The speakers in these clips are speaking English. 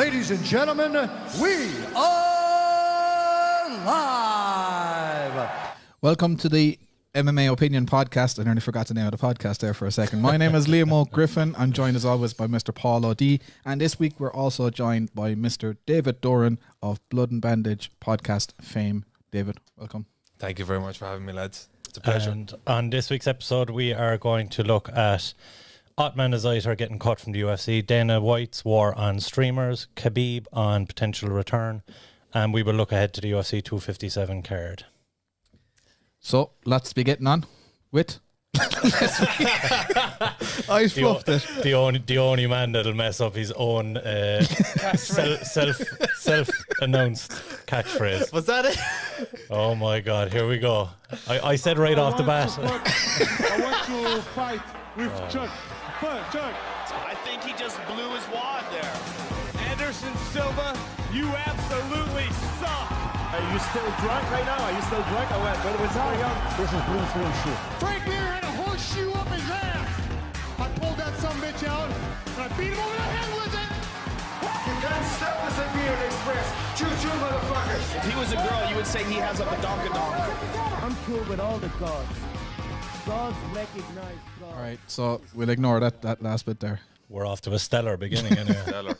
Ladies and gentlemen, we are live. Welcome to the MMA Opinion Podcast. I nearly forgot the name of the podcast there for a second. My name is Liam O'Griffin. I'm joined as always by Mr. Paul O'D. And this week we're also joined by Mr. David Doran of Blood and Bandage podcast fame. David, welcome. Thank you very much for having me, lads. It's a pleasure. And on this week's episode, we are going to look at Azaitar getting cut from the UFC, Dana White's war on streamers, Khabib on potential return, and we will look ahead to the UFC 257 card. So, let's be getting on with... I fluffed it. The only man that'll mess up his own self-announced catchphrase. Was that it? Oh my God, here we go. I said right off the bat. I want to fight with Chuck. Chuck. I think he just blew his wad there. Anderson Silva, you absolutely suck. Are you still drunk right now? Are you still drunk or what? What's going on? This is Bruce Willis. Frank Mir had a horseshoe up his ass. I pulled that sumbitch out and I beat him over the head with it. You can't stop us at Beard Express. Choo-choo, motherfuckers. If he was a girl, you would say he has a badonkadonk. I'm cool with all the gods. Gods recognize gods. All right, so we'll ignore that last bit there. We're off to a stellar beginning anyway. Stellar.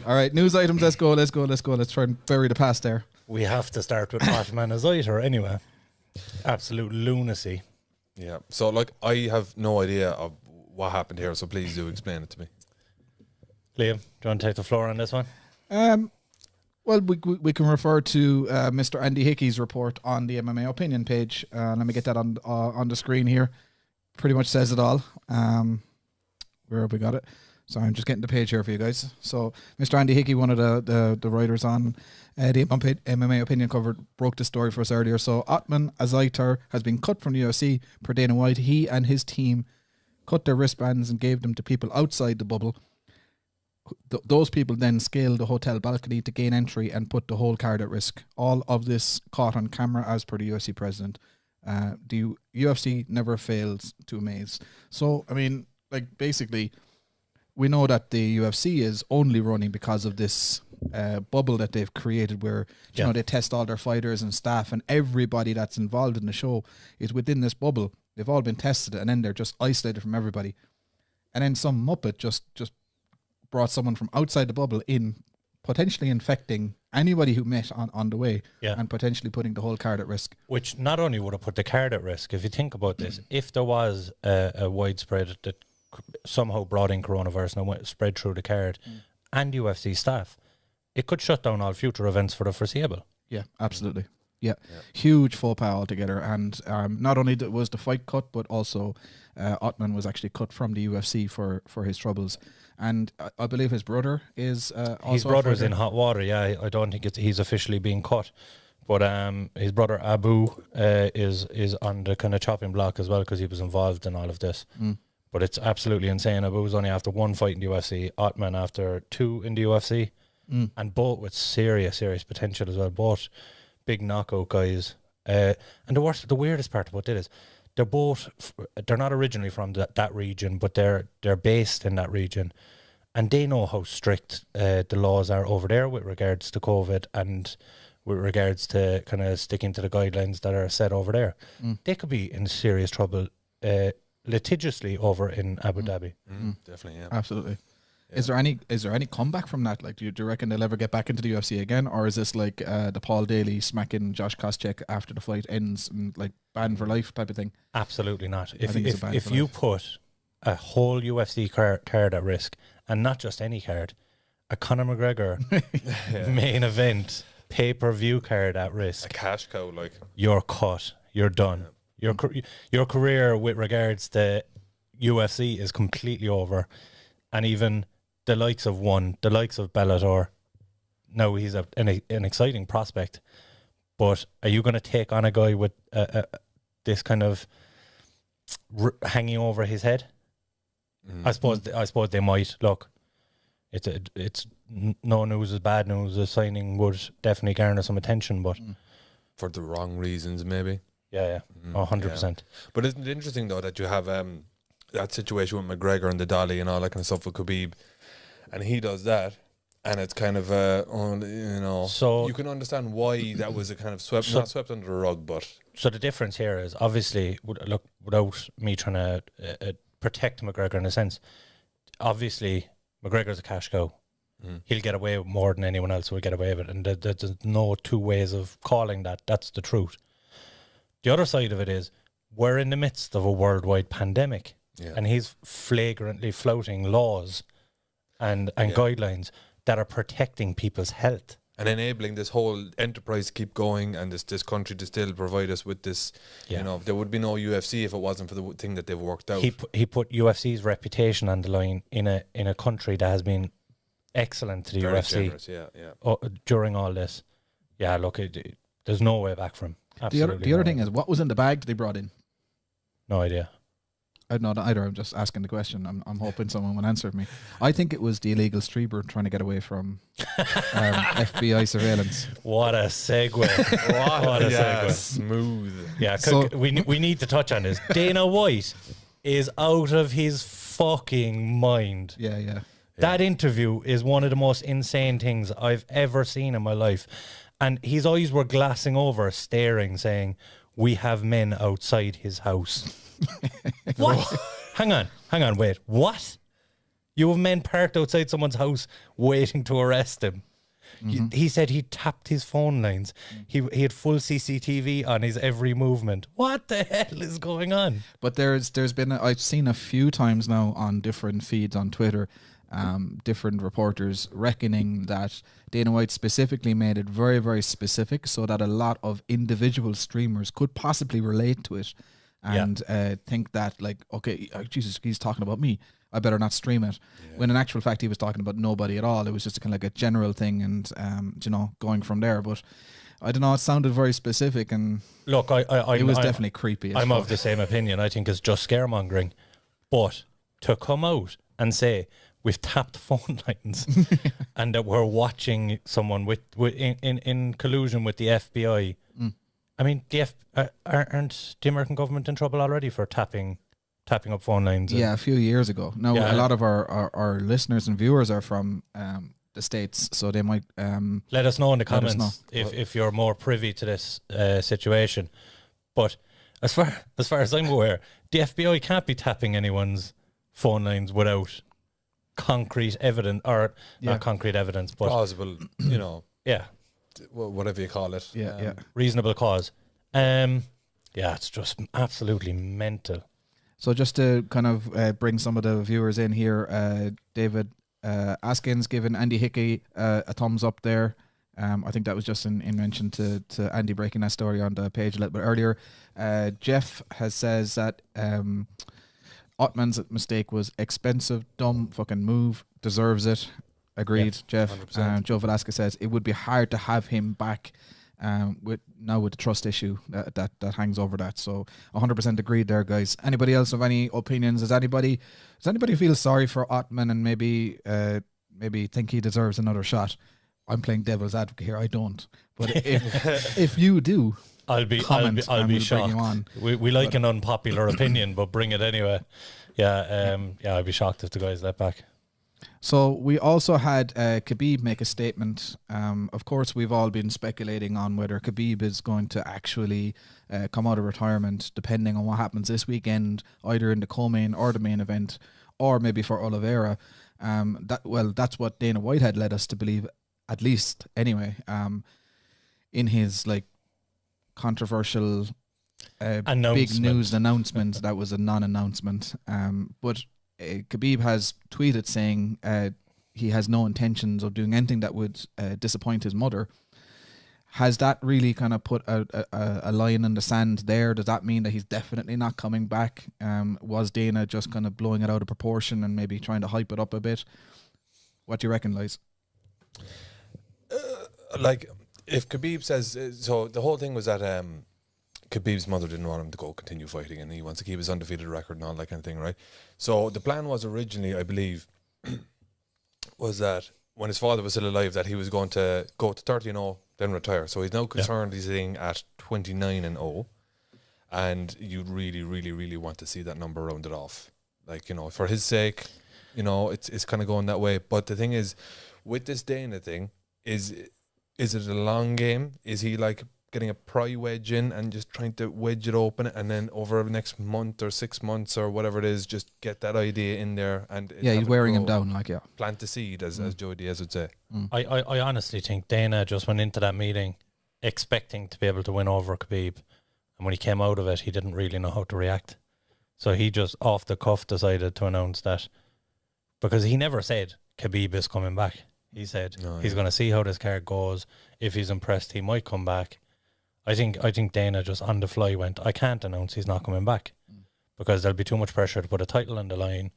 All right, news items. Let's go. Let's try and bury the past there. We have to start with Azaitar anyway. Absolute lunacy. Yeah. So, like, I have no idea of what happened here, so please do explain it to me. Liam, do you want to take the floor on this one? Well, we can refer to Mr. Andy Hickey's report on the MMA Opinion page. Let me get that on the screen here. Pretty much says it all. Where have we got it? So I'm just getting the page here for you guys. So Mr. Andy Hickey, one of the writers on the MMA Opinion cover, broke the story for us earlier. So Azaitar has been cut from the UFC per Dana White. He and his team cut their wristbands and gave them to people outside the bubble. Those people then scaled the hotel balcony to gain entry and put the whole card at risk. All of this caught on camera as per the UFC president. The UFC never fails to amaze. So, I mean, like, basically, we know that the UFC is only running because of this bubble that they've created where, you know, they test all their fighters and staff, and everybody that's involved in the show is within this bubble. They've all been tested, and then they're just isolated from everybody. And then some muppet just brought someone from outside the bubble in, potentially infecting anybody who met on the way, and potentially putting the whole card at risk. Which not only would have put the card at risk, if you think about this, if there was a widespread that somehow brought in coronavirus and went spread through the card and UFC staff, it could shut down all future events for the foreseeable. Yeah, absolutely. Yeah. Huge faux pas altogether. And not only was the fight cut, but also Ottman was actually cut from the UFC for his troubles. And I believe his brother is also... His brother's in hot water, yeah. I don't think he's officially being cut. But his brother Abu is on the kind of chopping block as well, because he was involved in all of this. But it's absolutely insane. Abu was only after one fight in the UFC, Ottman after two in the UFC, and both with serious potential as well. Both big knockout guys. And the weirdest part about it is they're not originally from that region, but they're based in that region, and they know how strict the laws are over there with regards to COVID and with regards to kind of sticking to the guidelines that are set over there. They could be in serious trouble litigiously over in Abu Dhabi. Definitely, yeah. Absolutely. Yeah. Is there any comeback from that? Like, do you reckon they'll ever get back into the UFC again, or is this like the Paul Daly smacking Josh Koscheck after the fight ends and like banned for life type of thing? Absolutely not. If you put a whole UFC card at risk, and not just any card, a Conor McGregor main event pay-per-view card at risk, A cash cow, like. you're cut. You're done. Your career with regards to UFC is completely over, and even the likes of Bellator. No, he's an exciting prospect, but are you going to take on a guy with this kind of hanging over his head? I suppose they might. Look, it's no news is bad news. The signing would definitely garner some attention, but For the wrong reasons, maybe. Yeah, 100%. But isn't it interesting, though, that you have that situation with McGregor and the dolly and all that kind of stuff with Khabib, and he does that, And it's kind of, So- you can understand why that was a kind of not swept under the rug, but So the difference here is obviously, look, without me trying to protect McGregor in a sense, obviously McGregor's a cash cow. He'll get away with more than anyone else will get away with it, and there's no two ways of calling that. That's the truth. The other side of it is we're in the midst of a worldwide pandemic, and he's flagrantly flouting laws and guidelines that are protecting people's health. and enabling this whole enterprise to keep going, and this country to still provide us with this. You know, there would be no UFC if it wasn't for the thing that they've worked out. He put UFC's reputation on the line in a country that has been excellent to the Very UFC generous, during all this. Yeah, look, there's no way back for him. Absolutely The other thing is, what was in the bag that they brought in? no idea. I don't know either. I'm just asking the question. I'm hoping someone will answer me. I think it was the illegal streamer trying to get away from FBI surveillance. What a segue! What a segue! Smooth. Yeah, So- we need to touch on this. Dana White is out of his fucking mind. Yeah. That interview is one of the most insane things I've ever seen in my life. And his eyes were glassing over, staring, saying, "We have men outside his house." What? Hang on, wait. What? You have men parked outside someone's house waiting to arrest him. He said he tapped his phone lines. He had full CCTV on his every movement. What the hell is going on? But there's been I've seen a few times now on different feeds on Twitter, different reporters reckoning that Dana White specifically made it very, very specific so that a lot of individual streamers could possibly relate to it and think that, like, okay, Jesus, he's talking about me, I better not stream it. When in actual fact he was talking about nobody at all. It was just kind of like a general thing, and going from there. But I don't know, it sounded very specific, and Look, it was definitely creepy as I'm fuck. of the same opinion. I think it's just scaremongering. But to come out and say we've tapped phone lines and that we're watching someone in collusion with the FBI. I mean, aren't the American government in trouble already for tapping up phone lines? Yeah, a few years ago. Now, Yeah. a lot of our listeners and viewers are from the States, so they might... Let us know in the Let us comments if you're more privy to this situation. But as far as I'm aware, the FBI can't be tapping anyone's phone lines without concrete evidence, or not concrete evidence, but Plausible, whatever you call it. reasonable cause. It's just absolutely mental. So just to kind of bring some of the viewers in here, David Askins giving Andy Hickey a thumbs up there. I think that was just in mention to Andy breaking that story on the page a little bit earlier. Jeff says that Ottman's mistake was expensive, dumb fucking move, deserves it. Agreed, Jeff. Joe Velasquez says it would be hard to have him back with the trust issue that hangs over that. So 100% agreed there, guys. Anybody else have any opinions? Does anybody feel sorry for Ottman and maybe think he deserves another shot? I'm playing devil's advocate here. I don't, but if you do, I'll be comment and we'll bring shocked. you on. We like an unpopular opinion, but bring it anyway. I'd be shocked if the guys let back. So we also had Khabib make a statement. Of course, we've all been speculating on whether Khabib is going to actually come out of retirement, depending on what happens this weekend, either in the co-main or the main event, or maybe for Oliveira. That's what Dana White had led us to believe, at least anyway. In his controversial big news announcement, that was a non-announcement. But Khabib has tweeted saying he has no intentions of doing anything that would disappoint his mother. Has that really kind of put a line in the sand there? Does that mean that he's definitely not coming back? Was Dana just kind of blowing it out of proportion and maybe trying to hype it up a bit? What do you reckon, Liz? If Khabib says... so the whole thing was that Khabib's mother didn't want him to continue fighting, and he wants to keep his undefeated record and all that kind of thing, right? So the plan was originally, I believe, was that when his father was still alive, that he was going to go to 30-0, then retire. So he's now concerned he's sitting at 29-0, and you really, really, really want to see that number rounded off. For his sake, it's kind of going that way. But the thing is, with this Dana thing, is it a long game? Is he like getting a pry wedge in and just trying to wedge it open, and then over the next month or 6 months or whatever it is, just get that idea in there and he's wearing him down, like plant the seed, as Joey Diaz would say. I honestly think Dana just went into that meeting expecting to be able to win over Khabib, and when he came out of it, he didn't really know how to react. So he just off the cuff decided to announce that, because he never said Khabib is coming back. He said he's going to see how this card goes. If he's impressed, he might come back. I think Dana just on the fly went, I can't announce he's not coming back because there'll be too much pressure to put a title on the line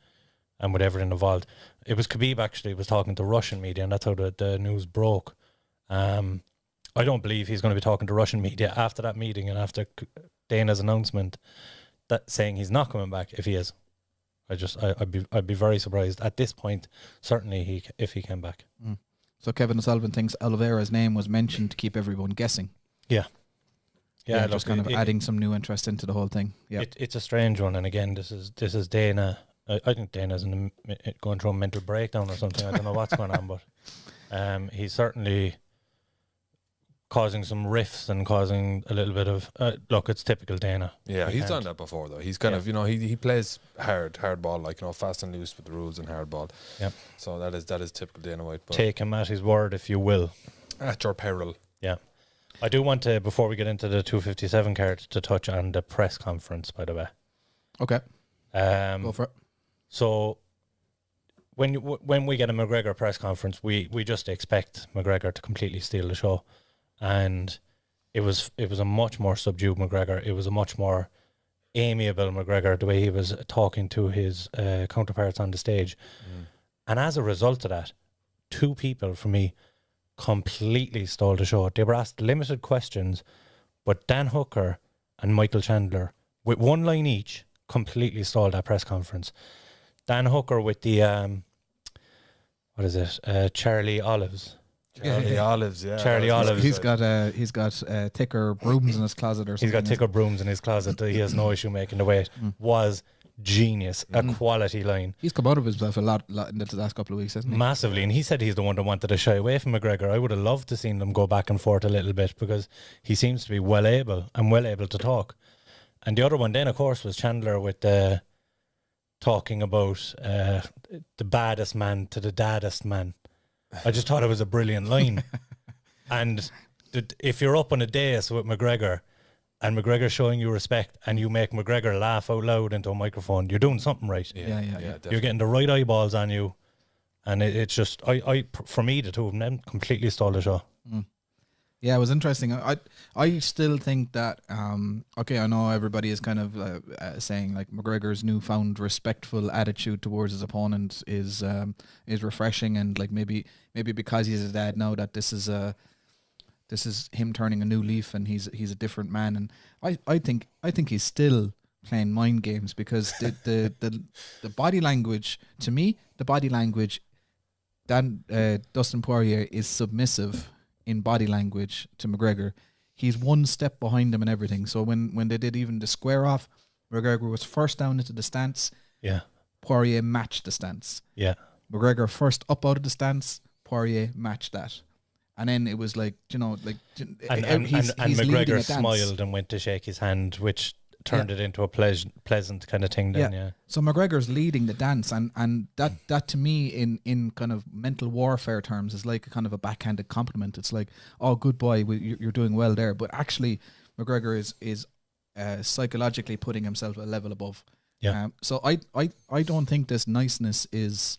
and with everything involved. It was Khabib actually was talking to Russian media, and that's how the news broke. I don't believe he's going to be talking to Russian media after that meeting and after Dana's announcement that saying he's not coming back. If he is, I'd be very surprised at this point. Certainly, if he came back. So Kevin Sullivan thinks Oliveira's name was mentioned to keep everyone guessing. Yeah, just kind of adding some new interest into the whole thing. Yeah, it's a strange one, and again, this is Dana. I think Dana's going through a mental breakdown or something. I don't know what's going on, but he's certainly causing some rifts and causing a little bit of look. It's typical Dana. Yeah, he's done that before though. He's kind of he plays hard ball, like fast and loose with the rules and hard ball. Yeah, so that is typical Dana White. But take him at his word, if you will, at your peril. Yeah. I do want to, before we get into the 257 card, to touch on the press conference, by the way. Okay. Go for it. So, when we get a McGregor press conference, we just expect McGregor to completely steal the show. And it was a much more subdued McGregor. It was a much more amiable McGregor, the way he was talking to his counterparts on the stage. And as a result of that, two people, for me, completely stole the show. They were asked limited questions, but Dan Hooker and Michael Chandler, with one line each, completely stole that press conference. Dan Hooker with the Charlie Olives. Charlie Olives. He's got thicker brooms in his closet or something. He's got thicker brooms in his closet that he has no issue making the weight. Was genius, a quality line. He's come out of himself a lot in the last couple of weeks, hasn't he? Massively, and he said he's the one that wanted to shy away from McGregor. I would have loved to seen them go back and forth a little bit, because he seems to be well able to talk. And the other one then, of course, was Chandler with talking about the baddest man to the daddest man. I just thought it was a brilliant line. And if you're up on a dais with McGregor and McGregor showing you respect and you make McGregor laugh out loud into a microphone, you're doing something right. Yeah, you're getting the right eyeballs on you. And it's just, for me, the two of them completely stole the show. Yeah, it was interesting. I still think that, okay, I know everybody is kind of saying like McGregor's newfound respectful attitude towards his opponent is refreshing, and like maybe because he's a dad now, that this is him turning a new leaf and he's a different man. And I think he's still playing mind games, because the body language, to me, Dustin Poirier is submissive in body language to McGregor. He's one step behind him and everything. So when they did even the square off, McGregor was first down into the stance. Yeah. Poirier matched the stance. Yeah. McGregor first up out of the stance, Poirier matched that. And then it was like, he's McGregor smiled and went to shake his hand, which turned it into a pleasant kind of thing then, So McGregor's leading the dance, and that to me in kind of mental warfare terms is like a kind of a backhanded compliment. It's like, oh, good boy, you're doing well there. But actually McGregor is psychologically putting himself a level above. Yeah. So I don't think this niceness is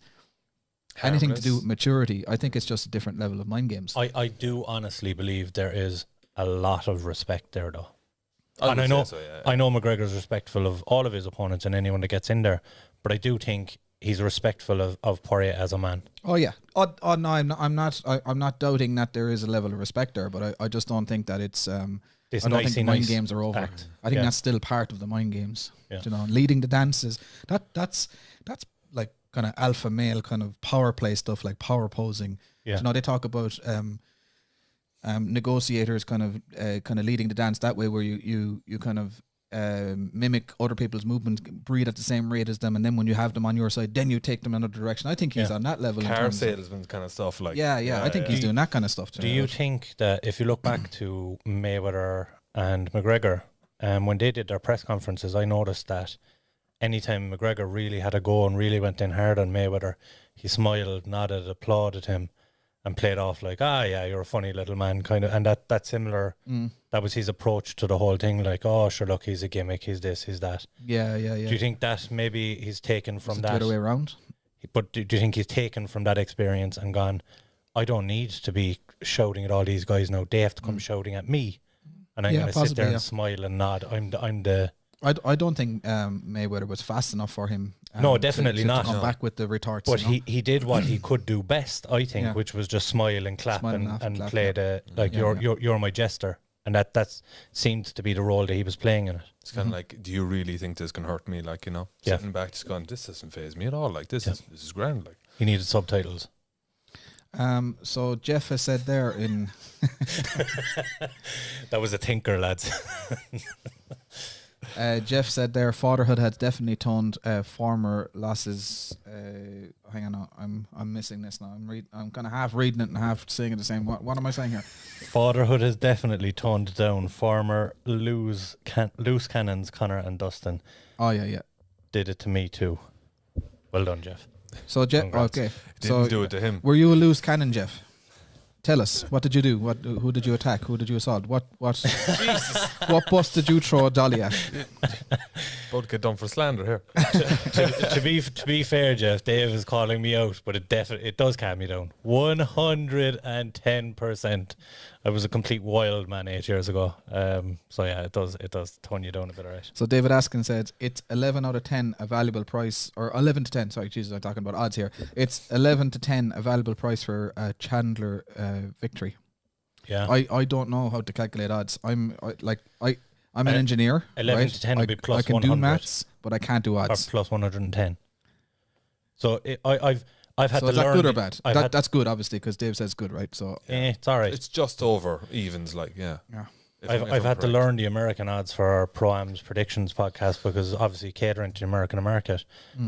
anything to do with maturity. I think it's just a different level of mind games. I do honestly believe there is a lot of respect there, though. And I know McGregor's respectful of all of his opponents and anyone that gets in there, but I do think he's respectful of Poirier as a man. Oh yeah. Oh no, I'm not doubting that there is a level of respect there, but I just don't think that it's I don't think the mind games are over. I think that's still part of the mind games. Yeah. Leading the dances. That's like kind of alpha male kind of power play stuff, like power posing. Yeah. They talk about negotiators kind of leading the dance that way, where you kind of mimic other people's movement, breathe at the same rate as them, and then when you have them on your side, then you take them in another direction. I think he's on that level. Car salesman kind of stuff. Like I think he's doing that kind of stuff. Do you think that if you look back to Mayweather and McGregor, when they did their press conferences, I noticed that anytime McGregor really had a go and really went in hard on Mayweather, he smiled, nodded, applauded him, and played off like, yeah, you're a funny little man, kind of. And that similar, that was his approach to the whole thing. Like, oh, sure, look, he's a gimmick, he's this, he's that. Yeah. Do you think that maybe he's taken from that? The other way around? But do you think he's taken from that experience and gone, I don't need to be shouting at all these guys now. They have to come shouting at me. And I'm going to sit there and smile and nod. I'm the... I don't think Mayweather was fast enough for him. No, definitely not. To come back with the retards. But he did what he could do best, I think, which was just smile and clap and play the like you're my jester, and that seemed to be the role that he was playing in it. It's kind of like, do you really think this can hurt me? Like, sitting back, just going, this doesn't faze me at all. Like this is grand. Like he needed subtitles. So Jeff has said there in that was a thinker, lads. Jeff said there, fatherhood has definitely toned former losses. Hang on, I'm missing this now. I'm kind of half reading it and half saying it the same. What am I saying here? Fatherhood has definitely toned down former loose cannons Conor and Dustin. Oh yeah. Did it to me too. Well done, Jeff. So Jeff, okay. Didn't do it to him. Were you a loose cannon, Jeff? Tell us, what did you do? Who did you attack? Who did you assault? What what bus did you throw a dolly at? About to get done for slander here. to be fair, Jeff, Dave is calling me out, but it does calm me down. 110%. I was a complete wild man 8 years ago. So yeah, it does tone you down a bit, alright. So David Askin said it's 11 out of 10 a valuable price, or 11 to 10. Sorry, Jesus, I'm talking about odds here. It's 11 to 10 a valuable price for a Chandler victory. Yeah, I don't know how to calculate odds. I'm an engineer. 11 right? to 10 would be plus 100. I can do maths, but I can't do odds. Or plus 110. So I've had to is that learn. Good or bad? That's good, obviously, because Dave says good, right? So it's all right. It's just over evens, like yeah. I've had to learn the American odds for our Pro-Am's predictions podcast because obviously catering to the American market.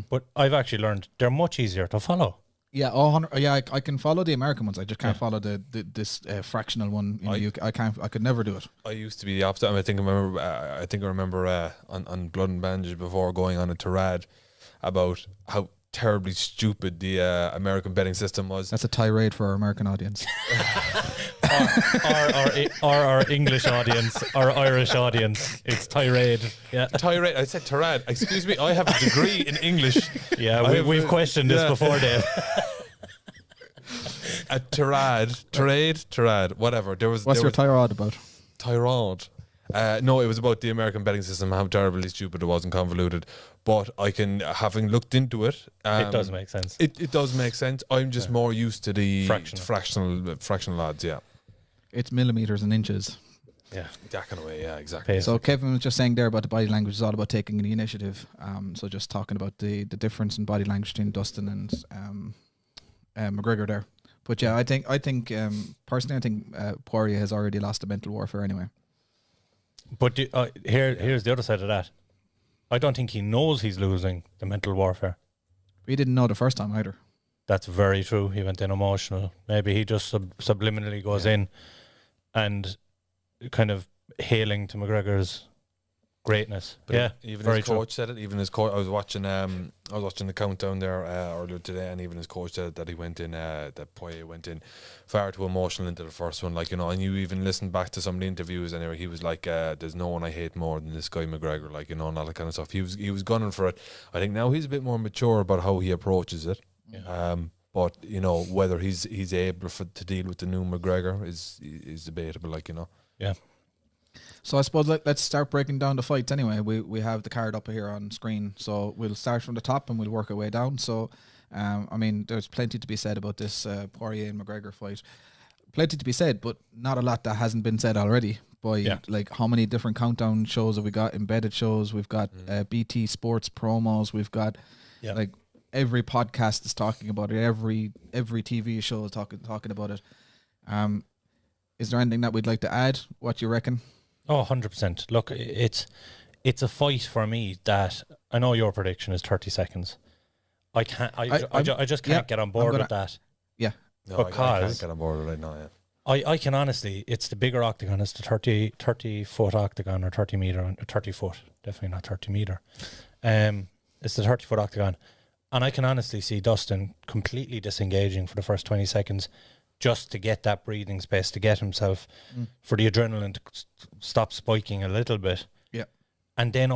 But I've actually learned they're much easier to follow. Yeah, I can follow the American ones. I just can't follow this fractional one in the UK. I could never do it. I used to be the opposite. I remember on Blood and Bandage before going on a tirade about how terribly stupid the American betting system was. That's a tirade for our American audience. or our English audience, our Irish audience. It's tirade. Yeah, tirade. I said tirade. Excuse me. I have a degree in English. Yeah, we've questioned this before, Dave. A tirade, whatever. What's your tirade about? Tirade. No, it was about the American betting system, how terribly stupid it was and convoluted. But having looked into it, it does make sense. It does make sense. I'm just more used to the fractional odds. Yeah, it's millimeters and inches. Yeah, that kind of way. Yeah, exactly. Basic. So Kevin was just saying there about the body language is all about taking the initiative. So just talking about the difference in body language between Dustin and McGregor there. But yeah, I think personally, Poirier has already lost the mental warfare anyway. But here's the other side of that. I don't think he knows he's losing the mental warfare. He didn't know the first time either. That's very true. He went in emotional. Maybe he just subliminally goes in and kind of hailing to McGregor's greatness. But even his coach said it. Even his coach. I was watching the countdown there earlier today, and even his coach said that he went in. That Poirier went in far too emotional into the first one. Like, and you even listened back to some of the interviews, and he was like, "There's no one I hate more than this guy McGregor." Like, and all that kind of stuff. He was gunning for it. I think now he's a bit more mature about how he approaches it. Yeah. But whether he's able to deal with the new McGregor is debatable. Like, Yeah. So I suppose let's start breaking down the fights anyway. We have the card up here on screen, so we'll start from the top and we'll work our way down. So, there's plenty to be said about this Poirier and McGregor fight. Plenty to be said, but not a lot that hasn't been said already. Like how many different countdown shows have we got? Embedded shows. We've got BT Sports promos. We've got like every podcast is talking about it. Every TV show is talking about it. Is there anything that we'd like to add? What you reckon? Oh, 100%. Look, it's it's a fight for me that I know your prediction is 30 seconds. I can't. I just can't get on board with that. Yeah. No, I can't Because get on board right now. Yeah. I can honestly, it's the bigger octagon. It's the 30 foot octagon, or 30 meter, 30 foot, definitely not 30 meter. It's the 30 foot octagon. And I can honestly see Dustin completely disengaging for the first 20 seconds just to get that breathing space, to get himself, for the adrenaline to stop spiking a little bit. Yeah. And then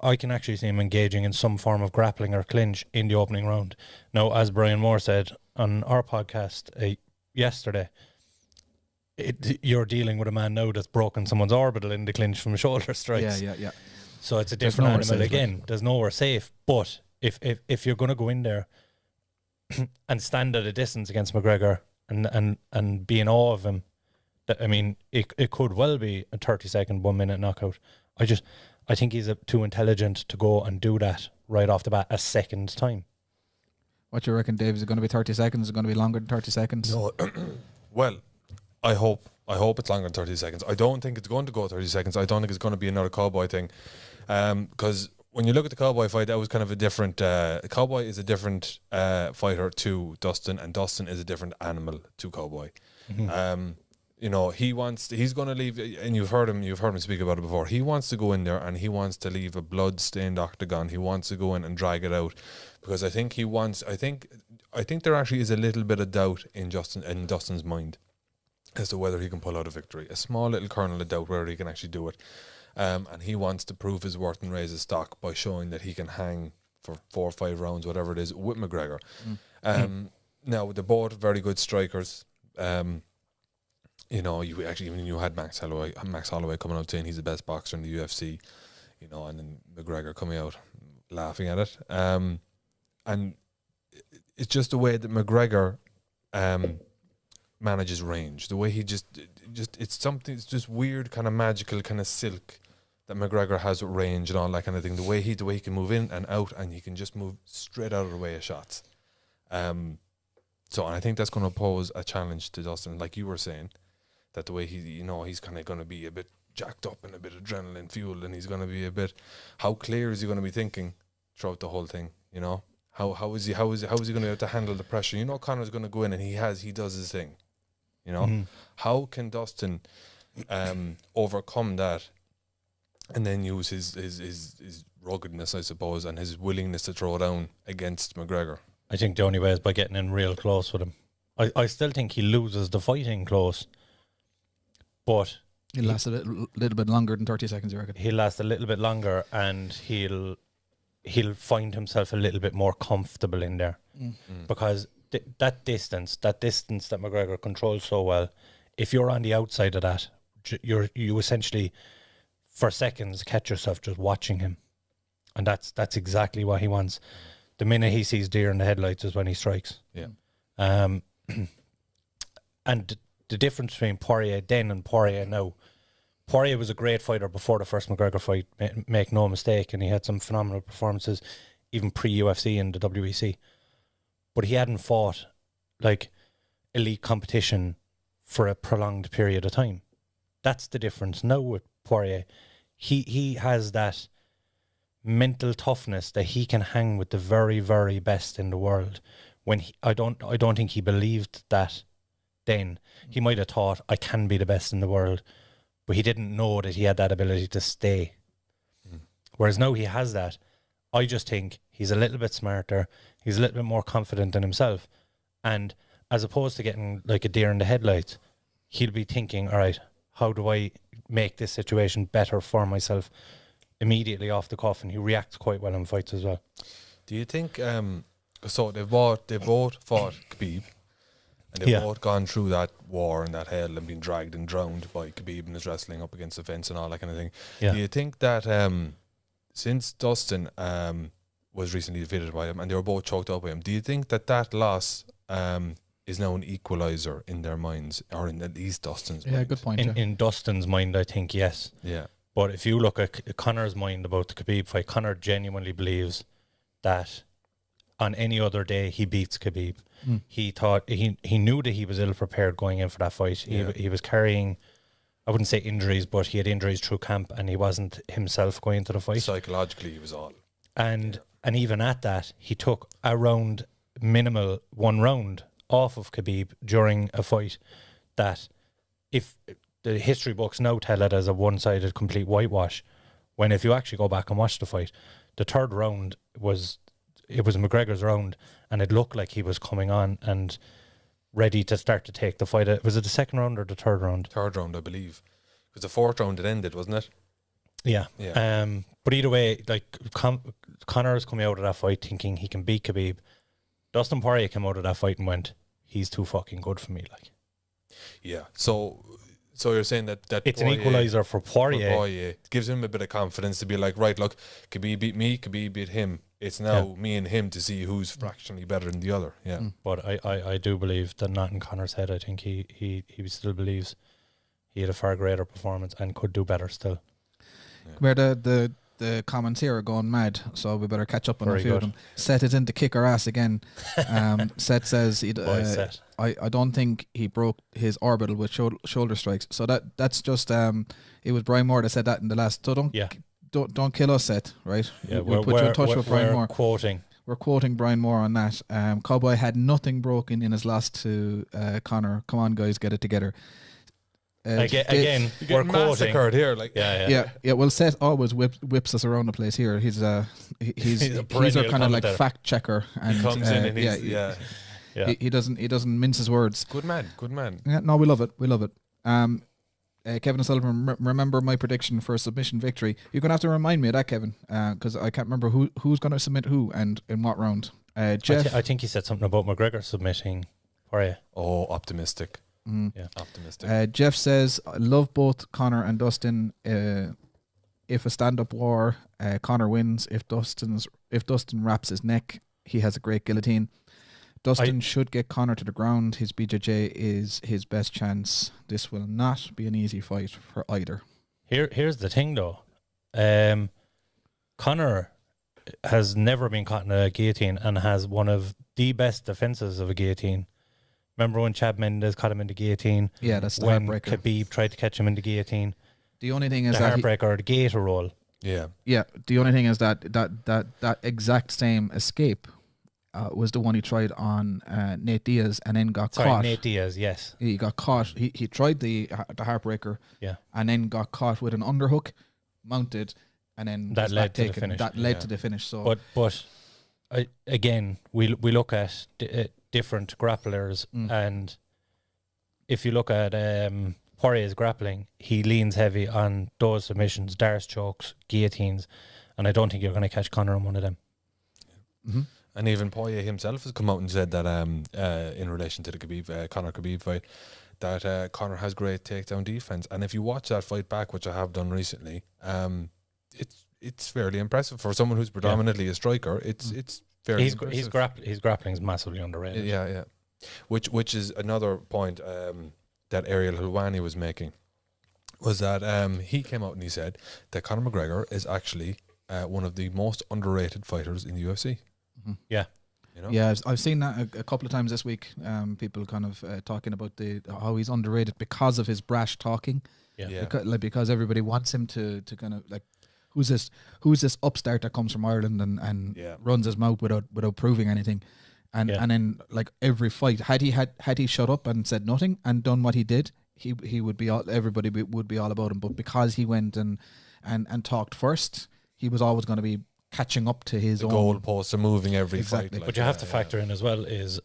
I can actually see him engaging in some form of grappling or clinch in the opening round. Now, as Brian Moore said on our podcast yesterday, you're dealing with a man now that's broken someone's orbital in the clinch from shoulder strikes. Yeah. So it's a different animal again. There's nowhere safe. But if you're going to go in there and stand at a distance against McGregor and be in awe of him, I mean, it could well be a 30-second, 1 minute knockout. I think he's too intelligent to go and do that right off the bat a second time. What do you reckon, Dave? Is it going to be 30 seconds? Is it going to be longer than 30 seconds? No. Well, I hope it's longer than 30 seconds. I don't think it's going to go 30 seconds. I don't think it's going to be another Cowboy thing. Because when you look at the Cowboy fight, that was kind of a different... Cowboy is a different fighter to Dustin, and Dustin is a different animal to Cowboy. Mm-hmm. You know, he's going to leave, and you've heard him speak about it before. He wants to go in there and he wants to leave a blood-stained octagon. He wants to go in and drag it out, because I think there actually is a little bit of doubt in Dustin's mind as to whether he can pull out a victory. A small little kernel of doubt whether he can actually do it. And he wants to prove his worth and raise his stock by showing that he can hang for 4 or 5 rounds, whatever it is, with McGregor. Now, they're both very good strikers. You know, you had Max Holloway coming out saying he's the best boxer in the UFC, you know, and then McGregor coming out laughing at it. And it's just the way that McGregor manages range, the way he just it's just weird, kind of magical, kind of silk that McGregor has with range and all that kind of thing. The way he can move in and out, and he can just move straight out of the way of shots. So I think that's going to pose a challenge to Dustin, like you were saying, that the way he's kind of going to be a bit jacked up and a bit adrenaline fueled, and he's going to be a bit. How clear is he going to be thinking throughout the whole thing? You know, how is he going to have to handle the pressure? You know, Conor's going to go in and he does his thing. You know, how can Dustin overcome that, and then use his ruggedness, I suppose, and his willingness to throw down against McGregor? I think the only way is by getting in real close with him. I still think he loses the fighting close, but he'll last a little bit longer than 30 seconds, you reckon? He'll last a little bit longer, and he'll find himself a little bit more comfortable in there, because that distance that McGregor controls so well, if you're on the outside of that, you essentially for seconds catch yourself just watching him, and that's exactly what he wants. The minute he sees deer in the headlights is when he strikes. Yeah. And the difference between Poirier then and Poirier now, Poirier was a great fighter before the first McGregor fight, make no mistake, and he had some phenomenal performances even pre-UFC in the WEC. But he hadn't fought like elite competition for a prolonged period of time. That's the difference now with Poirier. He has that mental toughness that he can hang with the very, very best in the world. When I don't think he believed that then. He might have thought, I can be the best in the world, but he didn't know that he had that ability to stay. Whereas now he has that. I just think he's a little bit smarter, he's a little bit more confident in himself, and as opposed to getting like a deer in the headlights, he'll be thinking, all right, how do I make this situation better for myself immediately off the cuff? And he reacts quite well in fights as well. Do you think so they've both fought Khabib, and they've both gone through that war and that hell and been dragged and drowned by Khabib and his wrestling up against the fence and all that kind of thing? Do you think that since Dustin was recently defeated by him and they were both choked up by him, do you think that loss is now an equalizer in their minds, or in at least Dustin's mind? Yeah, good point. In Dustin's mind, I think yes. Yeah. But if you look at Conor's mind about the Khabib fight, Conor genuinely believes that on any other day he beats Khabib. He thought he knew that he was ill prepared going in for that fight. He was carrying I wouldn't say injuries, but he had injuries through camp, and he wasn't himself going into the fight. Psychologically, he was all. And even at that, he took minimal 1 round off of Khabib during a fight that, if the history books now tell it as a one-sided complete whitewash, when if you actually go back and watch the fight, the 3rd round was McGregor's round, and it looked like he was coming on and ready to start to take the fight. Was it the 2nd round or the 3rd round? 3rd round, I believe. Because the 4th round it ended, wasn't it? Yeah. Yeah. But either way, like Conor is coming out of that fight thinking he can beat Khabib. Dustin Poirier came out of that fight and went, he's too fucking good for me. Like, yeah. So you're saying that it's Poirier, an equalizer for Poirier. It gives him a bit of confidence to be like, right, look, Khabib beat me, Khabib beat him. It's now me and him to see who's fractionally better than the other. Yeah. But I do believe that not in Conor's head. I think he still believes he had a far greater performance and could do better still. Where the comments here are going mad, so we better catch up on a few of them. Seth is in to kick our ass again. Seth says I don't think he broke his orbital with shoulder strikes. So that's just it was Brian Moore that said that in the last. So don't kill us, Seth. Right? Yeah, we'll put you in touch with Brian Moore. We're quoting Brian Moore on that. Cowboy had nothing broken in his loss to Conor. Come on, guys, get it together. Again, we're quoting here. Like, yeah. Well, Seth always whips us around the place here. He's our kind of like fact checker, and he comes in and he doesn't mince his words. Good man. Yeah, no, we love it. Kevin and Sullivan, remember my prediction for a submission victory? You're gonna have to remind me of that, Kevin, because I can't remember who's gonna submit who and in what round. Jeff, I think he said something about McGregor submitting Poirier. Oh, optimistic. Yeah, optimistic. Jeff says, I love both Conor and Dustin. If a stand-up war, Conor wins. If Dustin wraps his neck, he has a great guillotine. Dustin should get Conor to the ground. His BJJ is his best chance. This will not be an easy fight for either. Here's the thing, though. Conor has never been caught in a guillotine and has one of the best defenses of a guillotine. Remember when Chad Mendes caught him in the guillotine? Yeah, that's the when heartbreaker. Khabib tried to catch him in the guillotine. The only thing is the heartbreaker or the gator roll. Yeah. The only thing is that exact same escape was the one he tried on Nate Diaz and then got caught. Nate Diaz, yes. He got caught. He tried the heartbreaker, and then got caught with an underhook, mounted, and then that led to the finish. That led to the finish. So, but again, we look at different grapplers, and if you look at Poirier's grappling, he leans heavy on those submissions, darts, chokes, guillotines, and I don't think you're going to catch Conor on one of them. Mm-hmm. And even Poirier himself has come out and said that in relation to the Conor Khabib fight, that Conor has great takedown defense, and if you watch that fight back, which I have done recently, it's fairly impressive for someone who's predominantly a striker. It's fairly impressive. His grappling is massively underrated. Yeah. Which is another point that Ariel Helwani was making, was that he came out and he said that Conor McGregor is actually one of the most underrated fighters in the UFC. Mm-hmm. Yeah. You know? Yeah, I've seen that a couple of times this week. People kind of talking about how he's underrated because of his brash talking. Yeah. Because everybody wants him to kind of like, who's this upstart that comes from Ireland and runs his mouth without proving anything. And then like every fight, had he shut up and said nothing and done what he did, he would be everybody would be all about him. But because he went and talked first, he was always going to be catching up to his own goalposts are moving every fight. Like, but you have to factor in as well is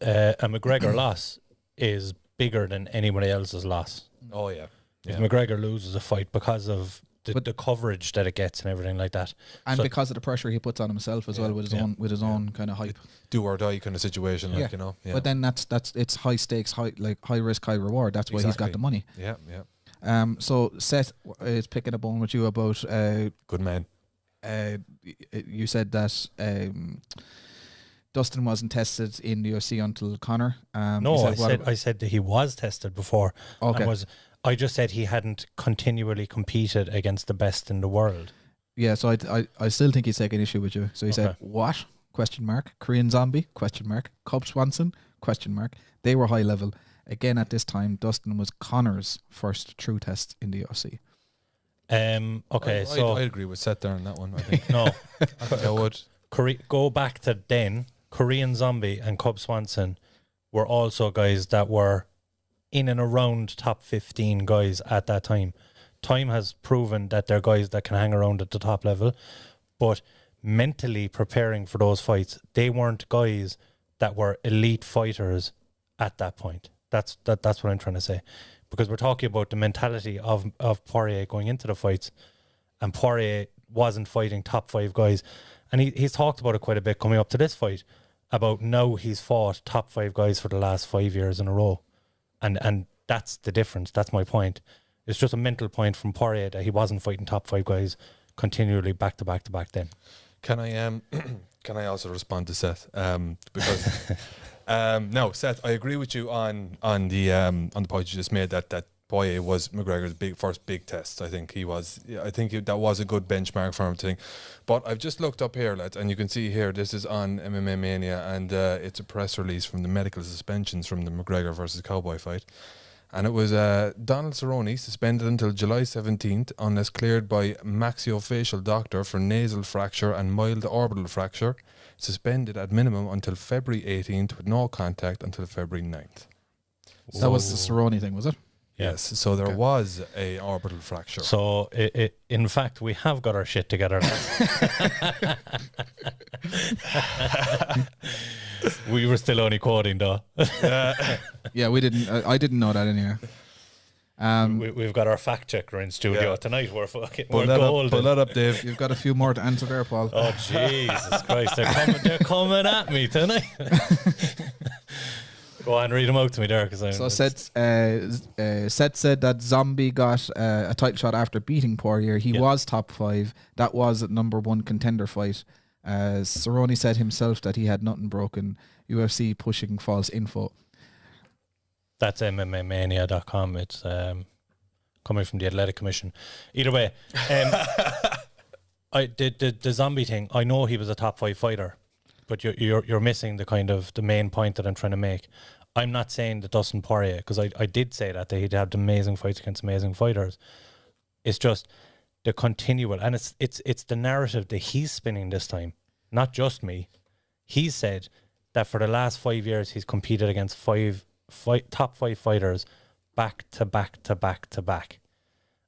a McGregor loss is bigger than anybody else's loss. Oh yeah. If McGregor loses a fight because of the coverage that it gets and everything like that, and because of the pressure he puts on himself as well with his own kind of hype, do or die kind of situation, like you know. Yeah. But then that's it's high stakes, high risk, high reward. That's why he's got the money. Yeah. So Seth is picking a bone with you about good man. You said that Dustin wasn't tested in the UFC until Conor. No, I said that he was tested before. Okay. I just said he hadn't continually competed against the best in the world. Yeah, so I still think he's taking issue with you. So he said, what? Question mark. Korean Zombie? Question mark. Cub Swanson? Question mark. They were high level. Again, at this time, Dustin was Conor's first true test in the UFC. Okay, I agree with Seth there on that one. I think. no, I think I would. Go back to then. Korean Zombie and Cub Swanson were also guys that were in and around top 15 guys at that time. Time has proven that they're guys that can hang around at the top level, but mentally preparing for those fights, they weren't guys that were elite fighters at that point. That's what I'm trying to say. Because we're talking about the mentality of Poirier going into the fights, and Poirier wasn't fighting top 5 guys. And he's talked about it quite a bit coming up to this fight, about now he's fought top 5 guys for the last 5 years in a row. And that's the difference. That's my point. It's just a mental point from Poirier that he wasn't fighting top 5 guys continually back to back to back then. Can I also respond to Seth? Because no, Seth, I agree with you on the point you just made that Poirier was McGregor's first big test. I think he was. I think that was a good benchmark for him to think. But I've just looked up here, lads, and you can see here this is on MMA Mania, and it's a press release from the medical suspensions from the McGregor versus Cowboy fight. And it was Donald Cerrone suspended until July 17th unless cleared by maxillofacial doctor for nasal fracture and mild orbital fracture. Suspended at minimum until February 18th with no contact until February 9th. That was the Cerrone thing, was it? Yes, so there was a orbital fracture. So, in fact, we have got our shit together. We were still only quoting, though. Yeah, we didn't. I didn't know that anyway. We've got our fact checker in studio tonight. We're fucking Pull we're that golden. up, pull that up, Dave. You've got a few more to answer there, Paul. Oh Jesus Christ! They're coming at me tonight. Go on, read them out to me there, because So Seth said that Zombie got a title shot after beating Poirier. He was top 5. That was a #1 contender fight. Cerrone said himself that he had nothing broken. UFC pushing false info. That's MMAmania.com. It's coming from the Athletic Commission. Either way, the Zombie thing. I know he was a top 5 fighter, but you're missing the main point that I'm trying to make. I'm not saying that Dustin Poirier, because I did say that he'd had amazing fights against amazing fighters. It's just the continual, and it's the narrative that he's spinning this time, not just me. He said that for the last 5 years he's competed against top 5 fighters back to back to back to back,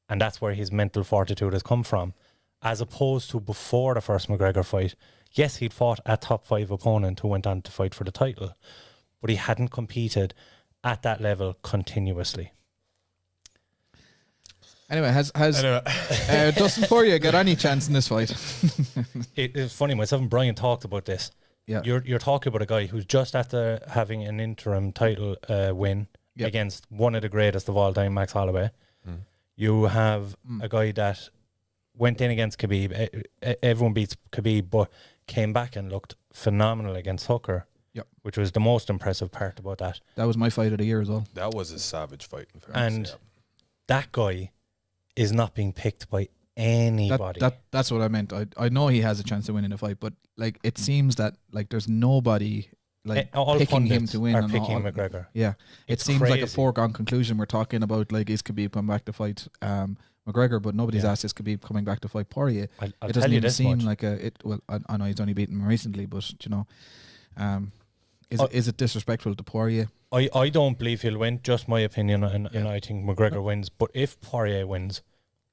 and that's where his mental fortitude has come from, as opposed to before the first McGregor fight. Yes, he'd fought a top 5 opponent who went on to fight for the title, but he hadn't competed at that level continuously. Anyway, has Dustin Poirier got any chance in this fight? It's funny, myself and Brian talked about this. Yeah, You're talking about a guy who's just after having an interim title win against one of the greatest of all time, Max Holloway. You have a guy that went in against Khabib. Everyone beats Khabib, but came back and looked phenomenal against Hooker. Yep. Which was the most impressive part about that. That was my fight of the year as well. That was a savage fight, in fairness. And that guy is not being picked by anybody. That's what I meant. I know he has a chance to win in a fight, but like it seems that like there's nobody like all picking him to win. Are picking McGregor. Yeah, it seems crazy. like a foregone conclusion. We're talking about like is Khabib coming back to fight McGregor, but nobody's asked is Khabib coming back to fight Poirier. I'll it doesn't tell you even this seem much. like a. Well, I know he's only beaten him recently, but you know, is it disrespectful to Poirier? I don't believe he'll win. Just my opinion, and I think McGregor wins. But if Poirier wins,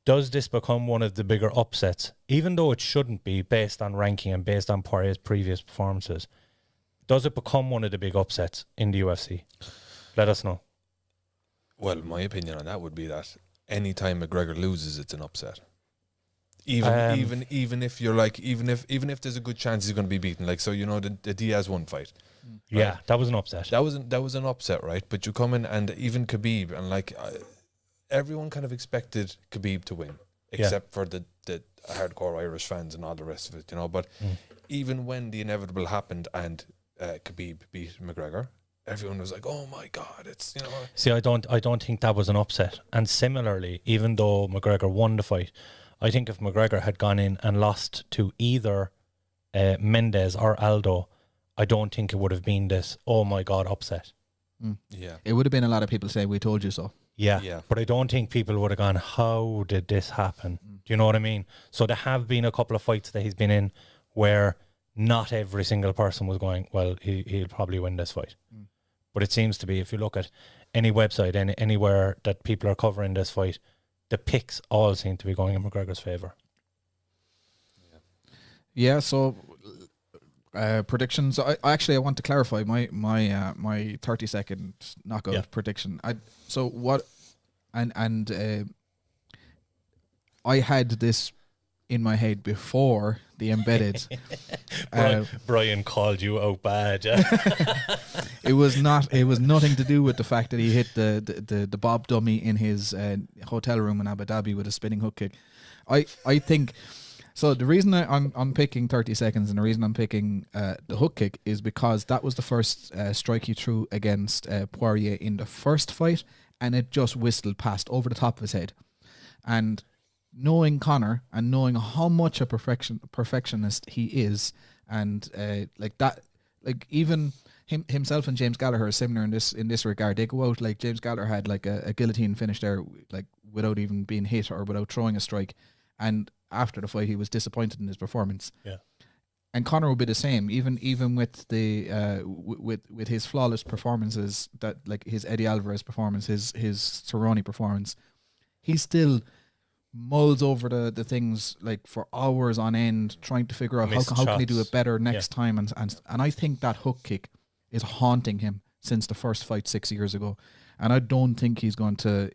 does this become one of the bigger upsets? Even though it shouldn't be based on ranking and based on Poirier's previous performances, does it become one of the big upsets in the UFC? Let us know. Well, my opinion on that would be that any time McGregor loses, it's an upset. Even if you're like even if there's a good chance he's going to be beaten, like so you know the Diaz one fight. Right? Yeah, that was an upset. That was an upset, right? But you come in and even Khabib and like everyone kind of expected Khabib to win, except for the hardcore Irish fans and all the rest of it, you know. But even when the inevitable happened and Khabib beat McGregor, everyone was like, "Oh my God, it's you know." See, I don't think that was an upset. And similarly, even though McGregor won the fight, I think if McGregor had gone in and lost to either Mendes or Aldo, I don't think it would have been this, oh my God, upset. Yeah. It would have been a lot of people saying, "We told you so." Yeah. But I don't think people would have gone, how did this happen? Do you know what I mean? So there have been a couple of fights that he's been in where not every single person was going, well, he'll probably win this fight. But it seems to be, if you look at any website, anywhere that people are covering this fight, the picks all seem to be going in McGregor's favour. Yeah, so predictions. I want to clarify my 30-second knockout prediction. I had this in my head before the embedded. Brian called you out bad. It was nothing to do with the fact that he hit the Bob dummy in his hotel room in Abu Dhabi with a spinning hook kick. I think. So the reason I'm picking 30 seconds and the reason I'm picking the hook kick is because that was the first strike he threw against Poirier in the first fight, and it just whistled past over the top of his head. And knowing Conor and knowing how much a perfectionist he is, and even himself and James Gallagher are similar in this regard. They go out, like James Gallagher had like a guillotine finish there, like without even being hit or without throwing a strike, and after the fight he was disappointed in his performance. Yeah. And Conor will be the same, even with the with his flawless performances, that like his Eddie Alvarez performance, his Cerrone performance, he still mulls over the things like for hours on end, trying to figure out how can he do it better next time, and I think that hook kick is haunting him since the first fight 6 years ago, and I don't think he's going to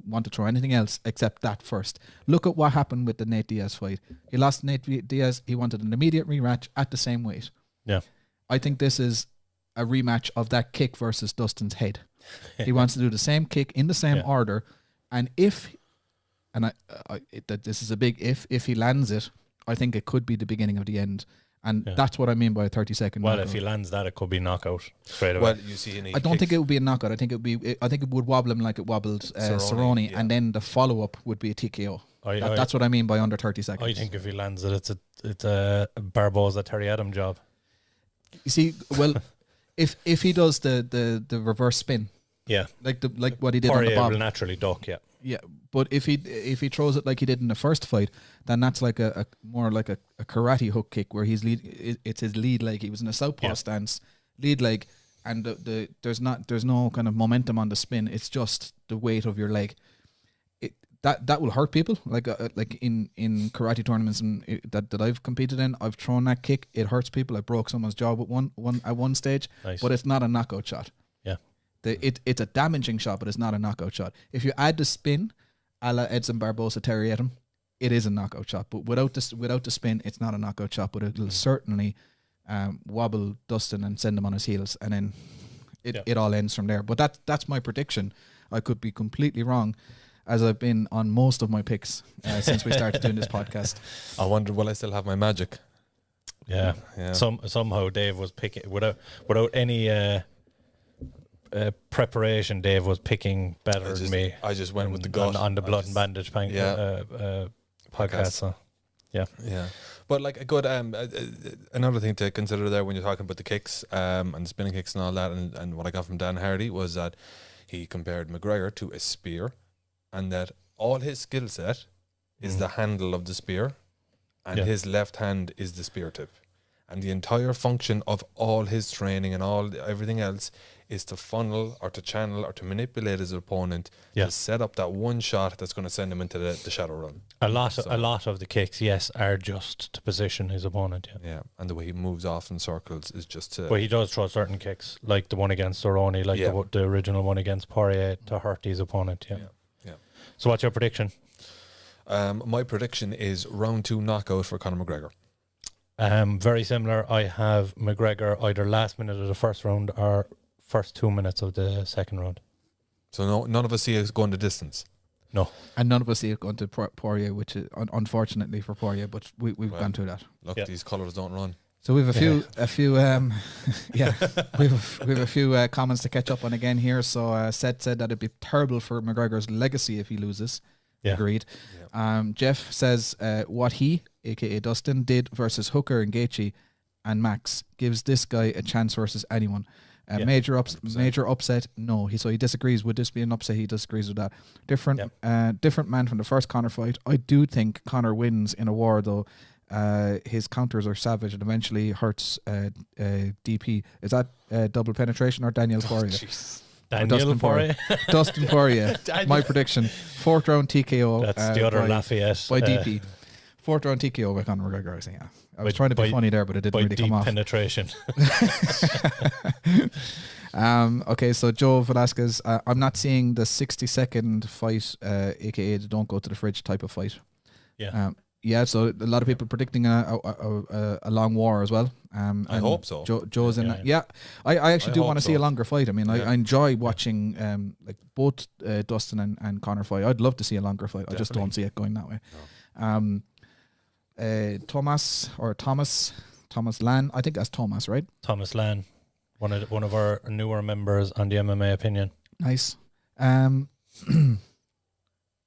want to throw anything else except that first. Look at what happened with the Nate Diaz fight. He lost Nate Diaz. He wanted an immediate rematch at the same weight. Yeah, I think this is a rematch of that kick versus Dustin's head. He wants to do the same kick in the same order, and this is a big if he lands it, I think it could be the beginning of the end. And that's what I mean by a 30-second knockout. Well, if he lands that, it could be knockout straight away. Well, you see, I don't think it would be a knockout. I think it would wobble him like it wobbled Cerrone, and then the follow-up would be a TKO. That's what I mean by under 30 seconds. I think if he lands it, it's a Barboza Terry Adam job. You see, well, if he does the reverse spin, like what he did Poirier on the bob, will naturally duck. Yeah, but if he throws it like he did in the first fight, then that's like a more like a karate hook kick where it's his lead leg. He was in a southpaw stance, lead leg, and there's no kind of momentum on the spin. It's just the weight of your leg. That will hurt people. Like in karate tournaments that I've competed in, I've thrown that kick. It hurts people. I broke someone's jaw at one stage, but it's not a knockout shot. It's a damaging shot, but it's not a knockout shot. If you add the spin, a la Edson Barboza Terry Adam, it is a knockout shot. But without the spin, it's not a knockout shot. But it'll certainly wobble Dustin and send him on his heels, and then it all ends from there. But that's my prediction. I could be completely wrong, as I've been on most of my picks since we started doing this podcast. I wonder, will I still have my magic? Yeah. Somehow Dave was picking without any preparation. Dave was picking better than me. I just went with the gut on the Blood and Bandage podcast. So, yeah. But like a good another thing to consider there when you're talking about the kicks and the spinning kicks and all that, and what I got from Dan Hardy was that he compared McGregor to a spear, and that all his skill set is the handle of the spear, and his left hand is the spear tip, and the entire function of all his training and everything else is to funnel or to channel or to manipulate his opponent to set up that one shot that's going to send him into the shadow run. A lot of the kicks, are just to position his opponent. Yeah, and the way he moves off in circles is just to... But he does throw certain kicks, like the one against Cerrone, like the original one against Poirier, to hurt his opponent. Yeah. So what's your prediction? My prediction is round 2 knockout for Conor McGregor. Very similar. I have McGregor either last minute of the first round or first 2 minutes of the second round. So none of us see it going the distance. No, and none of us see it going to Poirier, which is unfortunately for Poirier, but we've gone through that. Look, these colours don't run. So we have a few we have a few comments to catch up on again here. So Seth said that it'd be terrible for McGregor's legacy if he loses. Agreed. Jeff says what he, aka Dustin, did versus Hooker and Gaethje and Max gives this guy a chance versus anyone. Major upset, no. So he disagrees. Would this be an upset? He disagrees with that. Different man from the first Conor fight. I do think Conor wins in a war, though. His counters are savage and eventually hurts DP. Is that double penetration or Daniel Poirier? Daniel Poirier. Dustin Poirier. My prediction: 4th round TKO. That's the other Lafayette by DP. 4th round TKO by Conor McGregor. I think. Yeah. I was trying to be funny there, but it didn't really come off. Penetration. Okay, so Joe Velasquez. I'm not seeing the 60-second fight, aka the don't go to the fridge type of fight. Yeah. So a lot of people predicting a long war as well. I hope so. Joe's in it. Yeah, I actually do want to see a longer fight. I mean, I enjoy watching like both Dustin and Conor fight. I'd love to see a longer fight. I just don't see it going that way. No. Thomas Lan. I think that's Thomas, right? Thomas Lan, one of our newer members on the MMA Opinion. Nice.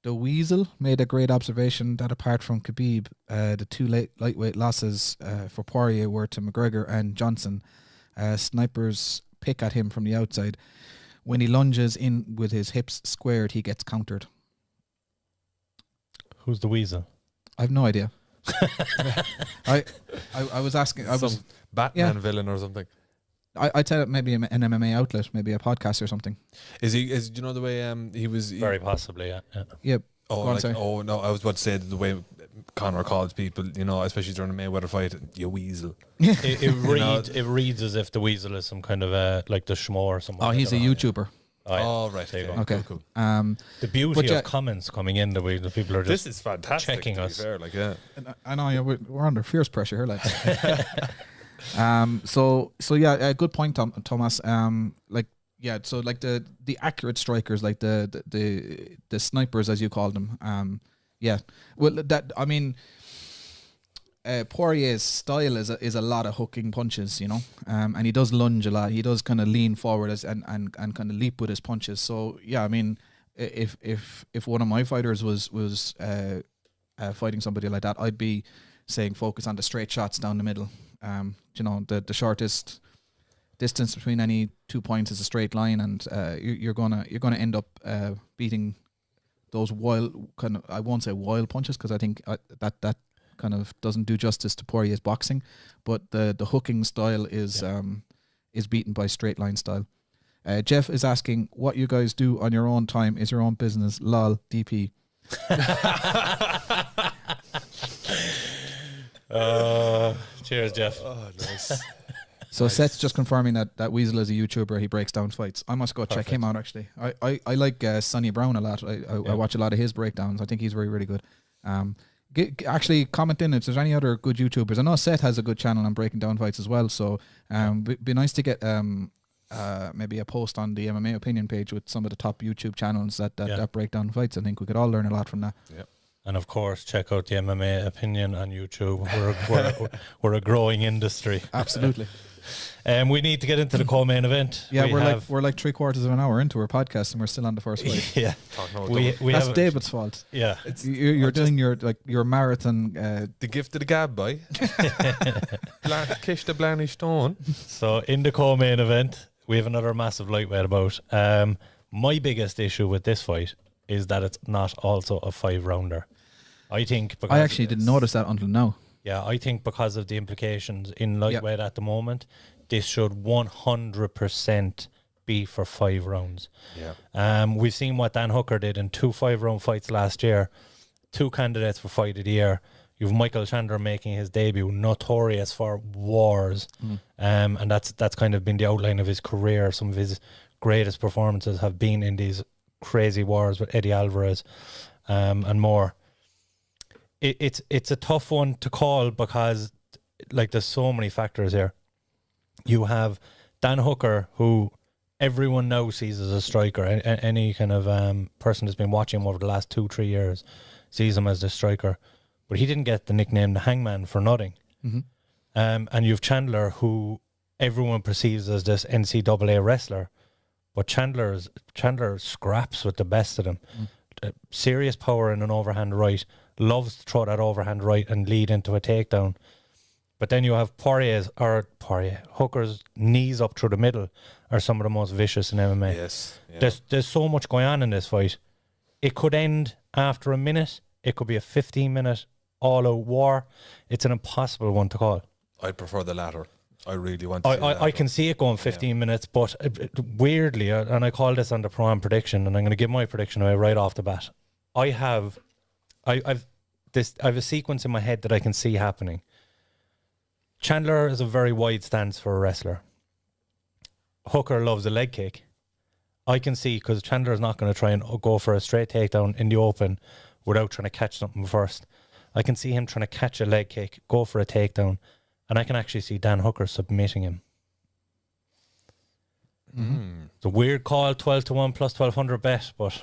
The Weasel made a great observation that apart from Khabib, the two lightweight losses for Poirier were to McGregor and Johnson. Snipers pick at him from the outside. When he lunges in with his hips squared, he gets countered. Who's the Weasel? I have no idea. I was asking. Some Batman villain or something. I'd say maybe an MMA outlet, maybe a podcast or something. Is do you know the way he was very possibly, yeah. Yep. No, I was about to say the way Conor calls people, you know, especially during a Mayweather fight, you weasel. It reads as if the Weasel is some kind of like the schmo or something. Oh, he's a YouTuber. Oh, right. Okay. Cool. The beauty of comments coming in, the way the people are just this is fantastic, checking to be us. Fair, like, yeah. I know we're under fierce pressure here, like. So yeah, good point, Thomas. So like the accurate strikers, like the snipers as you call them. Well, that I mean. Poirier's style is a lot of hooking punches, you know, and he does lunge a lot. He does kind of lean forward and kind of leap with his punches. So yeah, I mean, if one of my fighters was fighting somebody like that, I'd be saying focus on the straight shots down the middle. You know, the shortest distance between any 2 points is a straight line, and you're gonna end up beating those wild kind of, I won't say wild punches because I think that kind of doesn't do justice to Poirier's boxing, but the hooking style is beaten by straight line style. Jeff is asking what you guys do on your own time is your own business. Lol, DP. Cheers, Jeff. Oh, nice. So nice. Seth's just confirming that Weasel is a YouTuber. He breaks down fights. I must go check him out, actually. I like Sonny Brown a lot. I watch a lot of his breakdowns. I think he's really, really good. Actually, comment in if there's any other good YouTubers. I know Seth has a good channel on breaking down fights as well. So be nice to get maybe a post on the MMA Opinion page with some of the top YouTube channels that break down fights. I think we could all learn a lot from that. Yeah. And of course, check out the MMA Opinion on YouTube. We're a growing industry. Absolutely. We need to get into the co-main event. Yeah, we're like 3/4 of an hour into our podcast and we're still on the first fight. Yeah, that's David's fault. Yeah, you're doing your marathon. The gift of the gab, boy. Kish the Blarney Stone. So in the co-main event, we have another massive lightweight about. My biggest issue with this fight is that it's not also a 5-rounder. I think because I actually didn't notice that until now. Yeah, I think because of the implications in lightweight at the moment, this should 100% be for 5 rounds. Yeah. We've seen what Dan Hooker did in 2 5-round fights last year. 2 candidates for Fight of the Year. You've Michael Chandler making his debut, notorious for wars, and that's kind of been the outline of his career. Some of his greatest performances have been in these crazy wars with Eddie Alvarez and more. It's a tough one to call because like there's so many factors here. You have Dan Hooker, who everyone now sees as a striker. Any kind of person that's been watching him over the last 2-3 years sees him as the striker. But he didn't get the nickname the Hangman for nothing. Mm-hmm. And you have Chandler, who everyone perceives as this NCAA wrestler. But Chandler scraps with the best of them. Serious power in an overhand right. Loves to throw that overhand right and lead into a takedown. But then you have Hooker's knees up through the middle are some of the most vicious in MMA. Yes. Yeah. There's so much going on in this fight. It could end after a minute. It could be a 15-minute all-out war. It's an impossible one to call. I prefer the latter. I really want to see the latter. I can see it going 15 minutes, but weirdly, and I call this on the Pro-Am prediction, and I'm going to give my prediction away right off the bat. I have a sequence in my head that I can see happening. Chandler is a very wide stance for a wrestler. Hooker loves a leg kick. I can see, because Chandler is not going to try and go for a straight takedown in the open without trying to catch something first. I can see him trying to catch a leg kick, go for a takedown, and I can actually see Dan Hooker submitting him. It's a weird call, 12-1 plus 1,200 bet, but...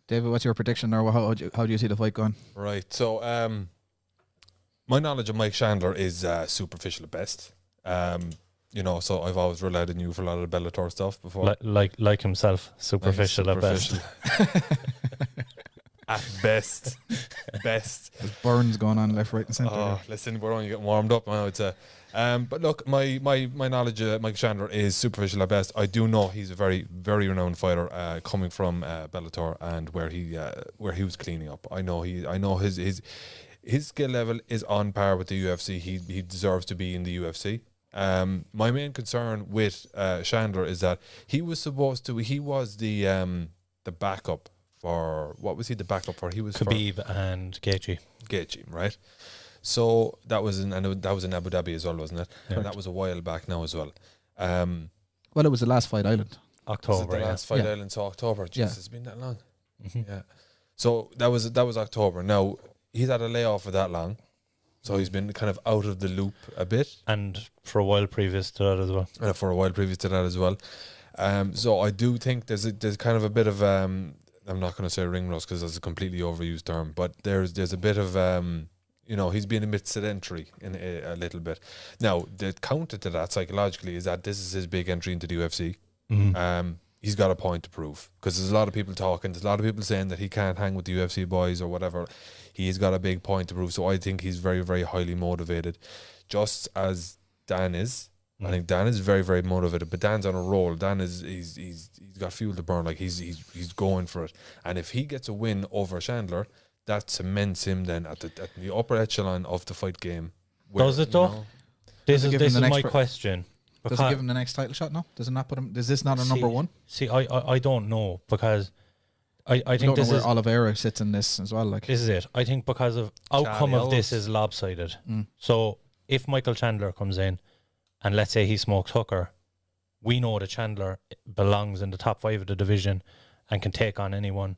David, what's your prediction, or how do you see the fight going? Right. So, my knowledge of Mike Chandler is superficial at best. So I've always relied on you for a lot of the Bellator stuff before. Like himself, superficial at best. At best. There's burns going on left, right and centre. Oh, listen, we're only getting warmed up, I would say. But look, my knowledge of Mike Chandler is superficial at best. I do know he's a very, very renowned fighter, coming from Bellator and where he was cleaning up. I know his skill level is on par with the UFC. He deserves to be in the UFC. My main concern with Chandler is that he was the backup for, what was he the backup for? He was Khabib and Gaethje, right? So that was in Abu Dhabi as well, wasn't it? Yeah. And that was a while back now as well. Well, it was the last Fight Island. October. The last Fight Island, so October. Jesus, it's been that long. Yeah. So that was October. Now he's had a layoff for that long, so he's been kind of out of the loop a bit, and for a while previous to that as well. So I do think there's kind of a bit of I'm not going to say ring rust because that's a completely overused term, but there's a bit of he's been a bit sedentary in a little bit. Now the counter to that psychologically is that this is his big entry into the UFC. He's got a point to prove, because there's a lot of people talking, there's a lot of people saying that he can't hang with the UFC boys or whatever. He's got a big point to prove, so I think he's very, very highly motivated, just as Dan is. I think Dan is very, very motivated, but Dan's on a roll. Dan he's got fuel to burn. Like he's going for it, and if he gets a win over Chandler, that cements him then at the upper echelon of the fight game. Does it though? This is my question. Does it give him the next title shot? No, does it not put him? Is this not a number one? See, I don't know, because I think this is where Oliveira sits in this as well. Like, this is it. I think because of outcome of this is lopsided. So if Michael Chandler comes in, and let's say he smokes Hooker, we know that Chandler belongs in the top 5 of the division and can take on anyone,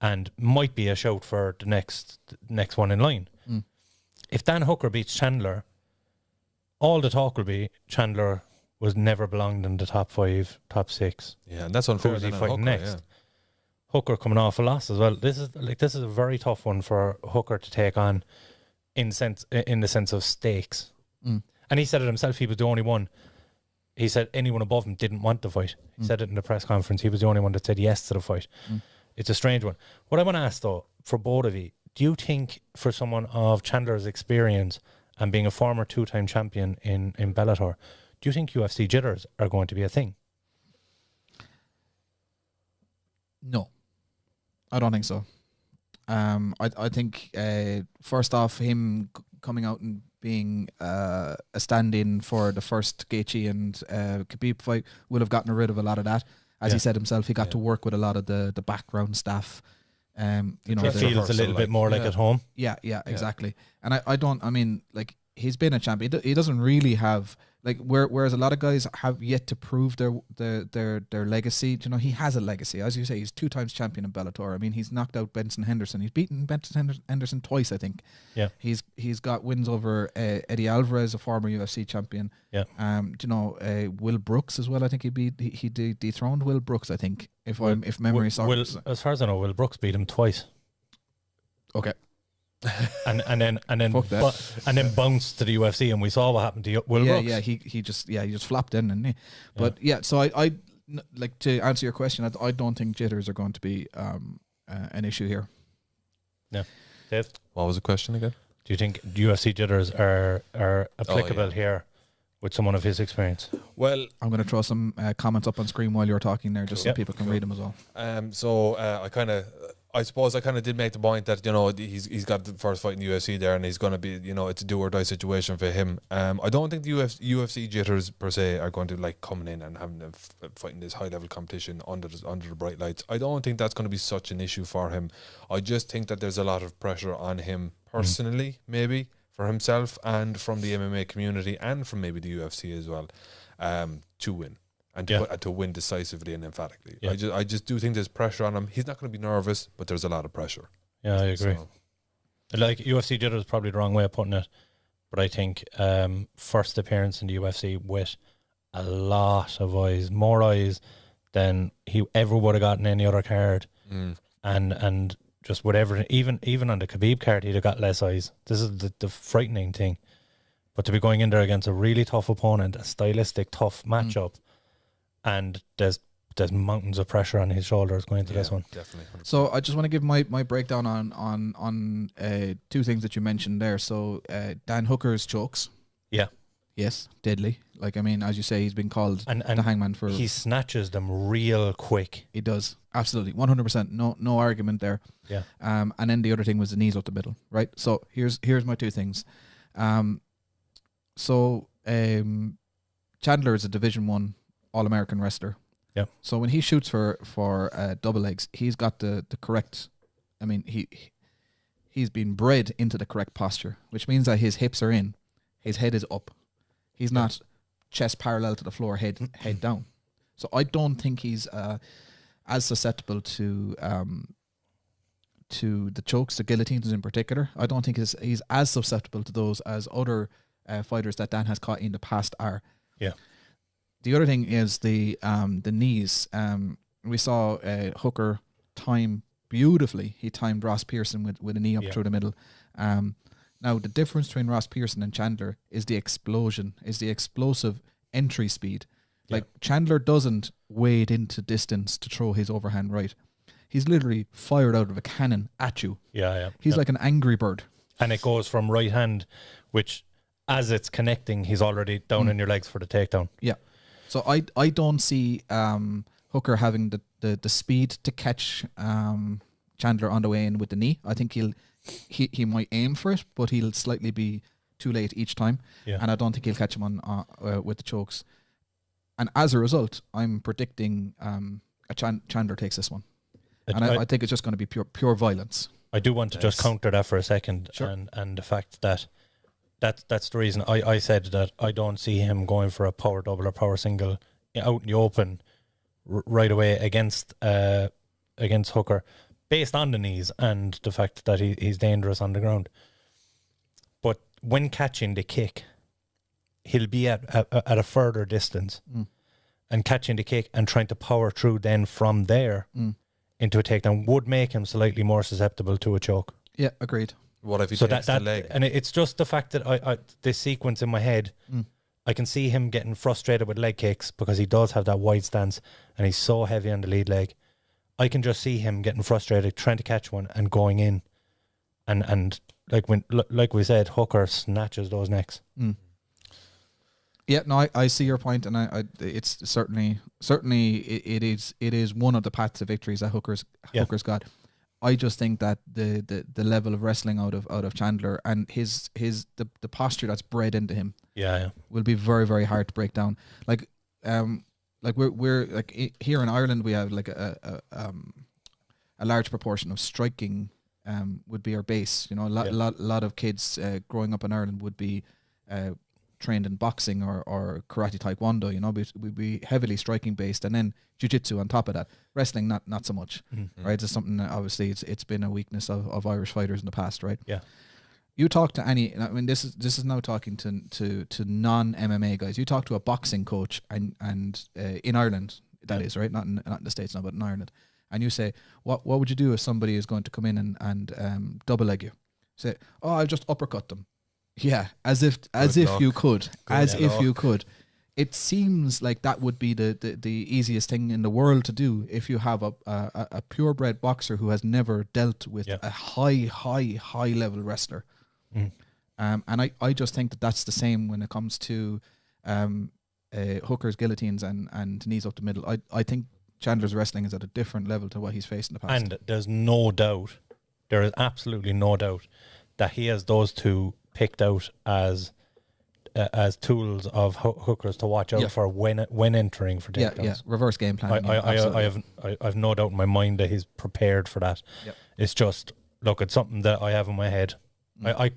and might be a shout for the next one in line. If Dan Hooker beats Chandler, all the talk will be Chandler was never belonged in the top 5, top 6. Yeah, and that's unfair. Who's he fighting next? Yeah. Hooker coming off a loss as well. This is a very tough one for Hooker to take on, in the sense of stakes. And he said it himself. He was the only one. He said anyone above him didn't want the fight. He said it in the press conference. He was the only one that said yes to the fight. It's a strange one. What I want to ask though, for both of you, do you think for someone of Chandler's experience and being a former 2-time champion in Bellator, do you think UFC jitters are going to be a thing? No, I don't think so. I think first off, him coming out and being a stand-in for the first Gaethje and Khabib fight would have gotten rid of a lot of that. As he said himself, he got to work with a lot of the background staff. It feels a little bit more like at home. Yeah, exactly. And I mean, he's been a champion. He doesn't really have, whereas a lot of guys have yet to prove their legacy. You know, he has a legacy. As you say, he's 2 times champion in Bellator. I mean, he's knocked out Benson Henderson. He's beaten Benson Henderson twice, I think. Yeah. He's got wins over Eddie Alvarez, a former UFC champion. Yeah. Will Brooks as well. I think he dethroned Will Brooks, I think, if memory serves. As far as I know, Will Brooks beat him twice. Okay. and then bounced to the UFC, and we saw what happened to Will Brooks. Yeah, he just flopped in, didn't he? But so I like to answer your question. I don't think jitters are going to be an issue here. Yeah, Dave, what was the question again? Do you think UFC jitters are applicable here with someone of his experience? Well, I'm going to throw some comments up on screen while you're talking there, just so Yep. people can read them as well. I suppose I kind of did make the point that, you know, he's got the first fight in the UFC there, and he's going to be, you know, it's a do or die situation for him. I don't think the UFC jitters per se are going to like coming in and having to fighting this high level competition under the bright lights. I don't think that's going to be such an issue for him. I just think that there's a lot of pressure on him personally, maybe for himself and from the MMA community and from maybe the UFC as well, to win. And to win decisively and emphatically. Yeah. I just do think there's pressure on him. He's not going to be nervous, but there's a lot of pressure. Yeah, I agree. So, Like UFC jitter is probably the wrong way of putting it, but I think first appearance in the UFC with a lot of eyes, more eyes than he ever would have gotten any other card, and just whatever. Even on the Khabib card, he'd have got less eyes. This is the frightening thing. But to be going in there against a really tough opponent, a stylistic tough matchup. And there's mountains of pressure on his shoulders going into this one. Definitely. 100%. So I just want to give my breakdown on two things that you mentioned there. So Dan Hooker's chokes. Yeah. Yes, deadly. Like, I mean, as you say, he's been called the hangman for... He snatches them real quick. He does. Absolutely. 100%. No argument there. Yeah. And then the other thing was the knees up the middle, right? So here's my two things. Chandler is a Division 1 All-American wrestler. Yeah. So when he shoots for double legs, he's got the correct... I mean, he's been bred into the correct posture, which means that his hips are in, his head is up. He's not chest parallel to the floor, head down. So I don't think he's as susceptible to the chokes, the guillotines in particular. I don't think he's as susceptible to those as other fighters that Dan has caught in the past are. Yeah. The other thing is the knees. We saw Hooker time beautifully. He timed Ross Pearson with a knee up through the middle. Now, the difference between Ross Pearson and Chandler is the explosion, is the explosive entry speed. Like, Chandler doesn't wade into distance to throw his overhand right. He's literally fired out of a cannon at you. Yeah. He's like an angry bird. And it goes from right hand, which as it's connecting, he's already down in your legs for the takedown. Yeah. So I don't see Hooker having the speed to catch Chandler on the way in with the knee. I think he might aim for it, but he'll slightly be too late each time. Yeah. And I don't think he'll catch him on with the chokes. And as a result, I'm predicting Chandler takes this one. And I think it's just going to be pure violence. I do want to just counter that for a second, and the fact that that's the reason I said that I don't see him going for a power double or power single out in the open right away against Hooker, based on the knees and the fact that he's dangerous on the ground. But when catching the kick, he'll be at a further distance and catching the kick and trying to power through then from there into a takedown would make him slightly more susceptible to a choke. Yeah, agreed. What if he takes the leg? And it's just the fact that I this sequence in my head, I can see him getting frustrated with leg kicks because he does have that wide stance and he's so heavy on the lead leg. I can just see him getting frustrated, trying to catch one and going in, and like we said, Hooker snatches those necks. Yeah, no, I see your point, and it's certainly it is one of the paths to victories that Hooker's got. I just think that the level of wrestling out of Chandler and the posture that's bred into him, will be very, very hard to break down. Like we're like here in Ireland, we have like a large proportion of striking would be our base. You know, a lot of kids growing up in Ireland would be trained in boxing or karate taekwondo. You know, we'd be heavily striking based, and then jiu-jitsu on top of that. Wrestling not so much, right? It's something that obviously it's been a weakness of Irish fighters in the past, right? Yeah. You talk to any, I mean, this is now talking to non MMA guys. You talk to a boxing coach and in Ireland, that is, right? Not in the States now, but in Ireland, and you say, what would you do if somebody is going to come in and double leg you? Say, oh, I'll just uppercut them. Yeah, as if you could. It seems like that would be the easiest thing in the world to do if you have a purebred boxer who has never dealt with a high level wrestler. And I just think that that's the same when it comes to hookers, guillotines, and knees up the middle. I think Chandler's wrestling is at a different level to what he's faced in the past. And there is absolutely no doubt that he has those two picked out as tools of hookers to watch out for when entering for takedowns. Yeah, reverse game plan. I have no doubt in my mind that he's prepared for that. Yep. It's just, look, it's something that I have in my head. I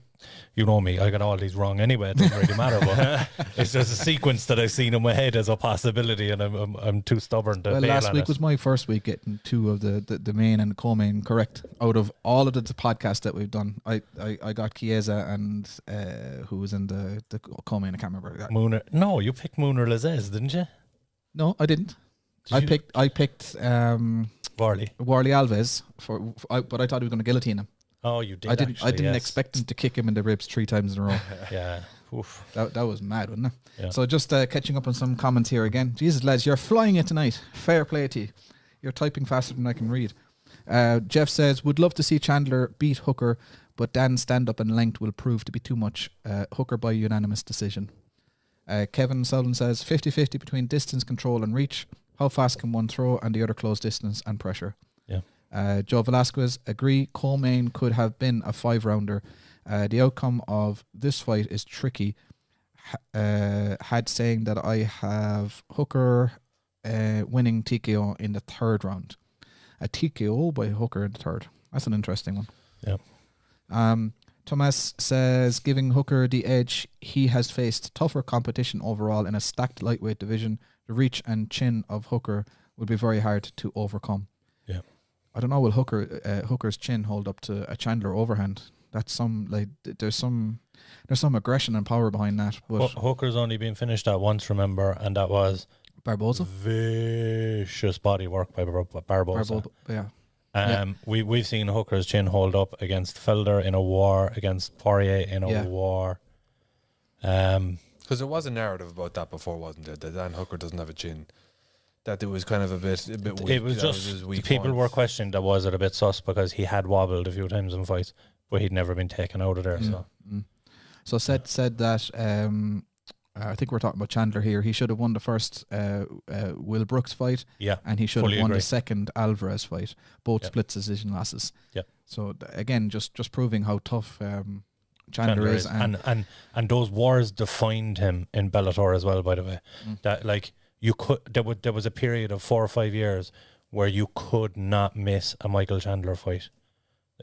you know me, I got all these wrong anyway. It doesn't really matter, but it's just a sequence that I've seen in my head as a possibility, and I'm too stubborn to bail last on week it. was my first week getting two of the main and the co-main correct. Out of all of the podcasts that we've done, I got Chiesa and who was in the co-main. I can't remember. Mooner. No, you picked Mooner Lazez, didn't you? No, I didn't. I picked Varley Alves but I thought he was going to guillotine him. Oh, you did. I didn't yes. expect him to kick him in the ribs 3 times in a row. Yeah. Oof. That was mad, wasn't it? Yeah. So just catching up on some comments here again. Jesus, lads, you're flying it tonight. Fair play to you. You're typing faster than I can read. Jeff says, would love to see Chandler beat Hooker, but Dan's stand-up and length will prove to be too much. Hooker by unanimous decision. Kevin Sullivan says, 50-50 between distance control and reach. How fast can one throw and the other close distance and pressure? Yeah. Joe Velasquez, agree, Coleman could have been a 5-rounder. The outcome of this fight is tricky. Had saying that I have Hooker winning TKO in the 3rd round. A TKO by Hooker in the 3rd. That's an interesting one. Yeah. Thomas says, giving Hooker the edge, he has faced tougher competition overall in a stacked lightweight division. The reach and chin of Hooker would be very hard to overcome. Yeah. I don't know, will Hooker's chin hold up to a Chandler overhand? That's there's some aggression and power behind that. But Hooker's only been finished at once, remember, and that was Barboza? Vicious body work by Barboza. Yeah. We've seen Hooker's chin hold up against Felder in a war, against Poirier in a war. Because there was a narrative about that before, wasn't it? That Dan Hooker doesn't have a chin. That it was kind of a bit weak. It was just people were questioning that was it a bit sus because he had wobbled a few times in fights, but he'd never been taken out of there. So said that I think we're talking about Chandler here. He should have won the first Will Brooks fight, and he should have won the second Alvarez fight. Both split decision losses. Yeah. So again, just proving how tough Chandler is, and those wars defined him in Bellator as well. By the way, that like. There was a period of 4 or 5 years where you could not miss a Michael Chandler fight.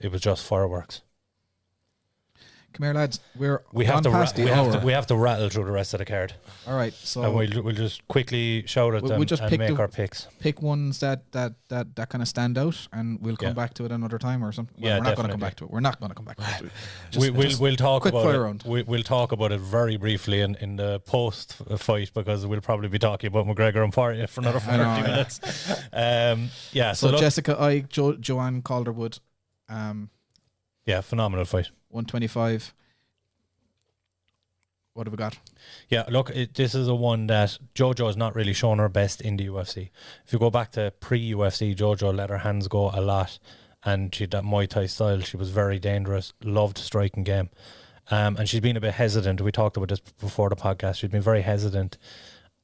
It was just fireworks. Come here, lads. We have to rattle through the rest of the card. All right, so and we'll just quickly shout at them and make our picks. Pick ones that kind of stand out, and we'll come back to it another time or something. Well, we're not going to come back to it. We're not going to come back to it. We'll talk quick about fire it. round. We'll talk about it very briefly in the post fight because we'll probably be talking about McGregor and Poirier for another 40 minutes. So Jessica Ike, Joanne Calderwood. Phenomenal fight. 125. What have we got? Yeah, look, this is a one that JoJo has not really shown her best in the UFC. If you go back to pre-UFC, JoJo let her hands go a lot, and she had that Muay Thai style. She was very dangerous, loved striking game. And she's been a bit hesitant. We talked about this before the podcast. She's been very hesitant,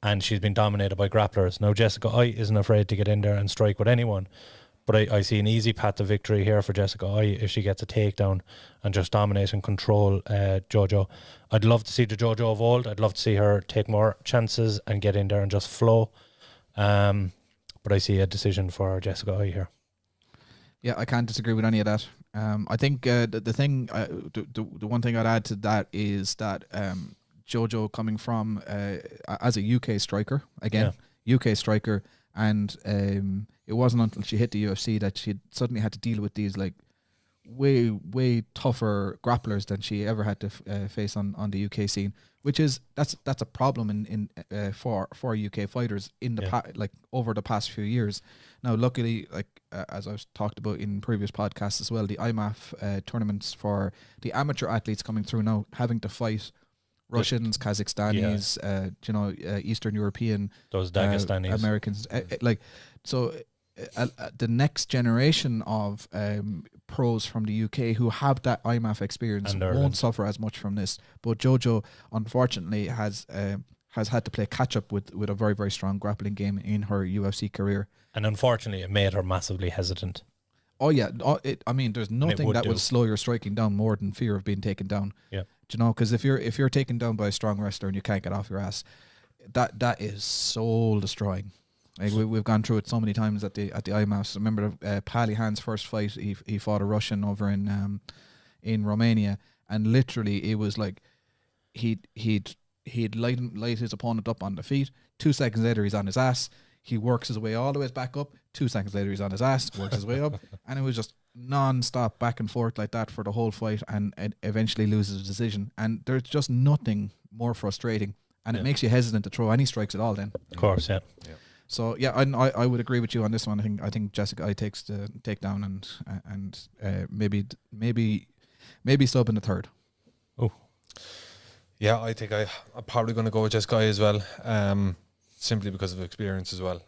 and she's been dominated by grapplers. Now, Jessica I isn't afraid to get in there and strike with anyone. But I see an easy path to victory here for Jessica I if she gets a takedown and just dominate and control JoJo. I'd love to see the JoJo of old. I'd love to see her take more chances and get in there and just flow. But I see a decision for Jessica I here. Yeah, I can't disagree with any of that. I think the one thing I'd add to that is that JoJo coming from as a UK striker, UK striker, and it wasn't until she hit the UFC that she suddenly had to deal with these like way tougher grapplers than she ever had to face on the UK scene, which is that's a problem in for UK fighters in the over the past few years. Now, luckily, as I've talked about in previous podcasts as well, the IMAF tournaments for the amateur athletes coming through now having to fight Russians, Kazakhstanis, Eastern European, those Dagestanis, Americans, so the next generation of pros from the UK who have that IMAF experience And won't Ireland. suffer as much from this. But Jojo, unfortunately, has had to play catch up with a very, very strong grappling game in her UFC career. And unfortunately, it made her massively hesitant. Oh yeah, I mean, there's nothing would that do. will slow your striking down more than fear of being taken down. Yeah. Do you know? Because if you're taken down by a strong wrestler and you can't get off your ass, that is soul destroying. Like we've gone through it so many times at the IMAFs. Remember Pally Han's first fight? He fought a Russian over in Romania, and literally it was like he'd light his opponent up on the feet. 2 seconds later, he's on his ass. He works his way all the way back up. 2 seconds later, he's on his ass, works his way up, and it was just non-stop back and forth like that for the whole fight, and it eventually loses the decision. And there's just nothing more frustrating, and it makes you hesitant to throw any strikes at all. Then, Of course, yeah. so yeah, I would agree with you on this one. I think Jessica takes the takedown and maybe sub in the third. Oh, Yeah, I think I'm probably going to go with Jessica as well, simply because of experience as well.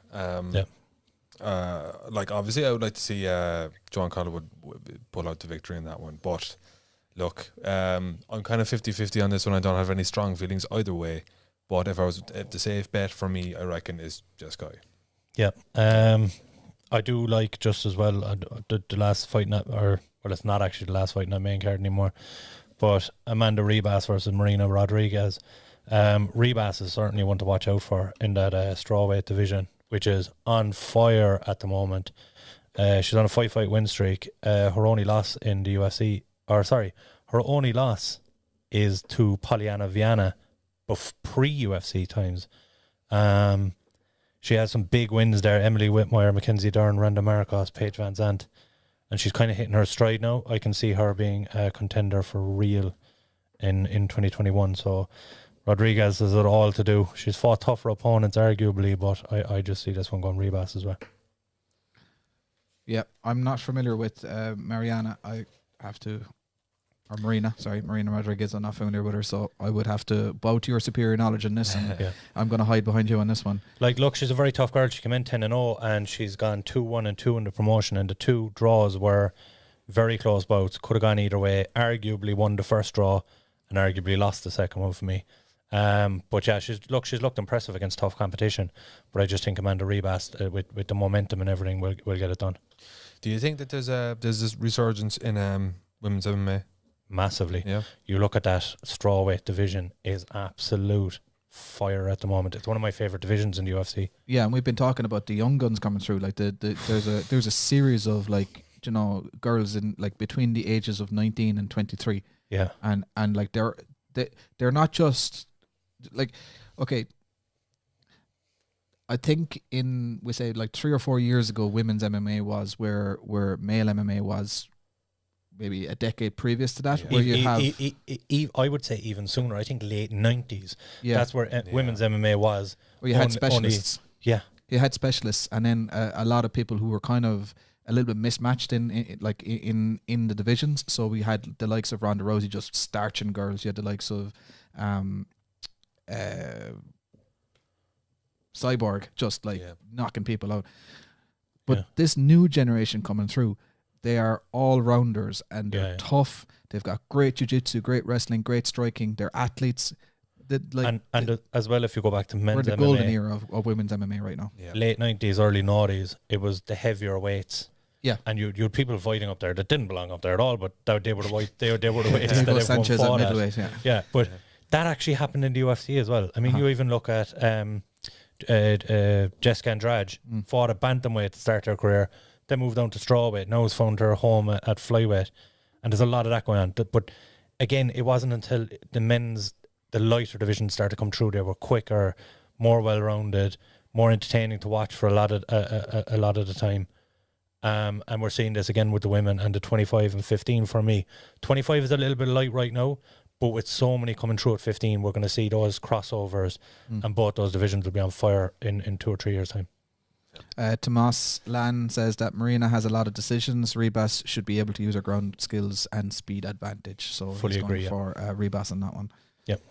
Like obviously, I would like to see Joanne Collingwood pull out the victory in that one. But look, I'm kind of 50-50 on this one. I don't have any strong feelings either way. But if the safe bet for me, I reckon, is Jessica. yeah. I do like just as well the last fight, it's not actually the last fight in that main card anymore, but Amanda Ribas versus Marina Rodriguez. Ribas is certainly one to watch out for in that strawweight division, which is on fire at the moment. She's on a 5-fight win streak. Her only loss in the UFC, her only loss is to Polyana Viana, pre-UFC times. She has some big wins there. Emily Whitmire, Mackenzie Dern, Randa Marcos, Paige Van Zandt. And she's kind of hitting her stride now. I can see her being a contender for real in 2021. So Rodriguez has it all to do. She's fought tougher opponents, arguably, but I just see this one going Ribas as well. Yeah, I'm not familiar with Mariana. I have to, or Marina. Sorry, Marina Rodriguez. I'm not familiar with her, so I would have to bow to your superior knowledge in this. And Yeah. I'm going to hide behind you on this one. Like, look, she's a very tough girl. She came in 10-0, and she's gone 2-1-2 in the promotion, and the 2 draws were very close bouts. Could have gone either way. Arguably won the first draw, and arguably lost the second one for me. But yeah, she's looked impressive against tough competition. But I just think Amanda Ribas, with the momentum and everything, will get it done. Do you think that there's this resurgence in women's MMA? Massively. Yeah. You look at that strawweight division is absolute fire at the moment. It's one of my favourite divisions in the UFC. Yeah, and we've been talking about the young guns coming through. Like there's a series of, like, you know, girls in, like, between the ages of 19 and 23. Yeah. And like they're not just like, okay, I think we say like 3 or 4 years ago, women's MMA was where male MMA was maybe a decade previous to that, where you have... I would say even sooner. I think late 90s. Yeah. That's where women's MMA was. Where you had specialists. Yeah. You had specialists, and then a lot of people who were kind of a little bit mismatched in the divisions. So we had the likes of Ronda Rousey just starching girls. You had the likes of Cyborg just knocking people out. But this new generation coming through, they are all rounders, and they're tough. They've got great jiu-jitsu, great wrestling, great striking. They're athletes. As well, if you go back to men's we're the MMA, golden era of women's MMA right now. Yeah. late 90s, early 90s, it was the heavier weights. Yeah. And you had people fighting up there that didn't belong up there at all, but they were the weights that everyone Sanchez at fought at. middleweight, Yeah, but that actually happened in the UFC as well. I mean, you even look at Jessica Andrade, fought at bantamweight to start her career, then moved down to strawweight, now has found her home at flyweight, and there's a lot of that going on. But again, it wasn't until the lighter division started to come through. They were quicker, more well-rounded, more entertaining to watch for a lot of the time. And we're seeing this again with the women, and the 25 and 15 for me. 25 is a little bit light right now, but with so many coming through at 15, we're going to see those crossovers, and both those divisions will be on fire in 2 or 3 years' time. Tomas Lan says that Marina has a lot of decisions. Ribas should be able to use her ground skills and speed advantage. So Fully he's agree, going for Ribas on that one. Yep.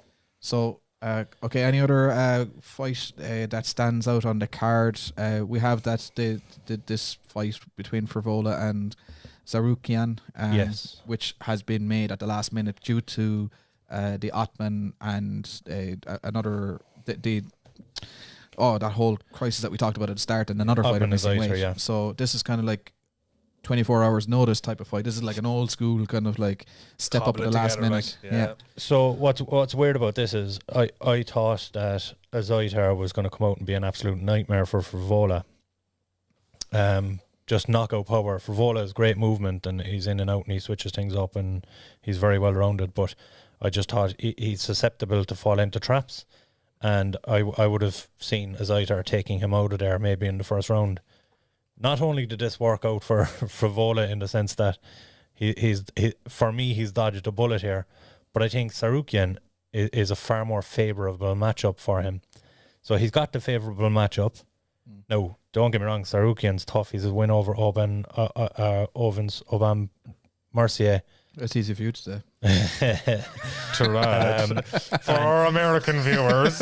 So Okay, any other fight that stands out on the card? We have this fight between Frivola and Zarukian, Yes. which has been made at the last minute due to the Otman and that whole crisis that we talked about at the start, and another fighter Otman missing Azaitar, weight. yeah. So this is kind of like 24 hours notice type of fight. This is like an old school kind of like step up at Cobble the it last together, minute. right? Yeah. So what's weird about this is I thought that Azaitar was going to come out and be an absolute nightmare for Frivola. Just knockout power. Frivola has great movement and he's in and out and he switches things up and he's very well rounded. But I just thought he's susceptible to fall into traps, and I would have seen Azaitar taking him out of there maybe in the first round. Not only did this work out for Frivola in the sense that he's for me he's dodged a bullet here, but I think Sarukian is a far more favourable matchup for him. So he's got the favourable matchup. No, don't get me wrong, Sarukian's tough. He's a win over Oban Mercier. It's easy for you to say. For our American viewers.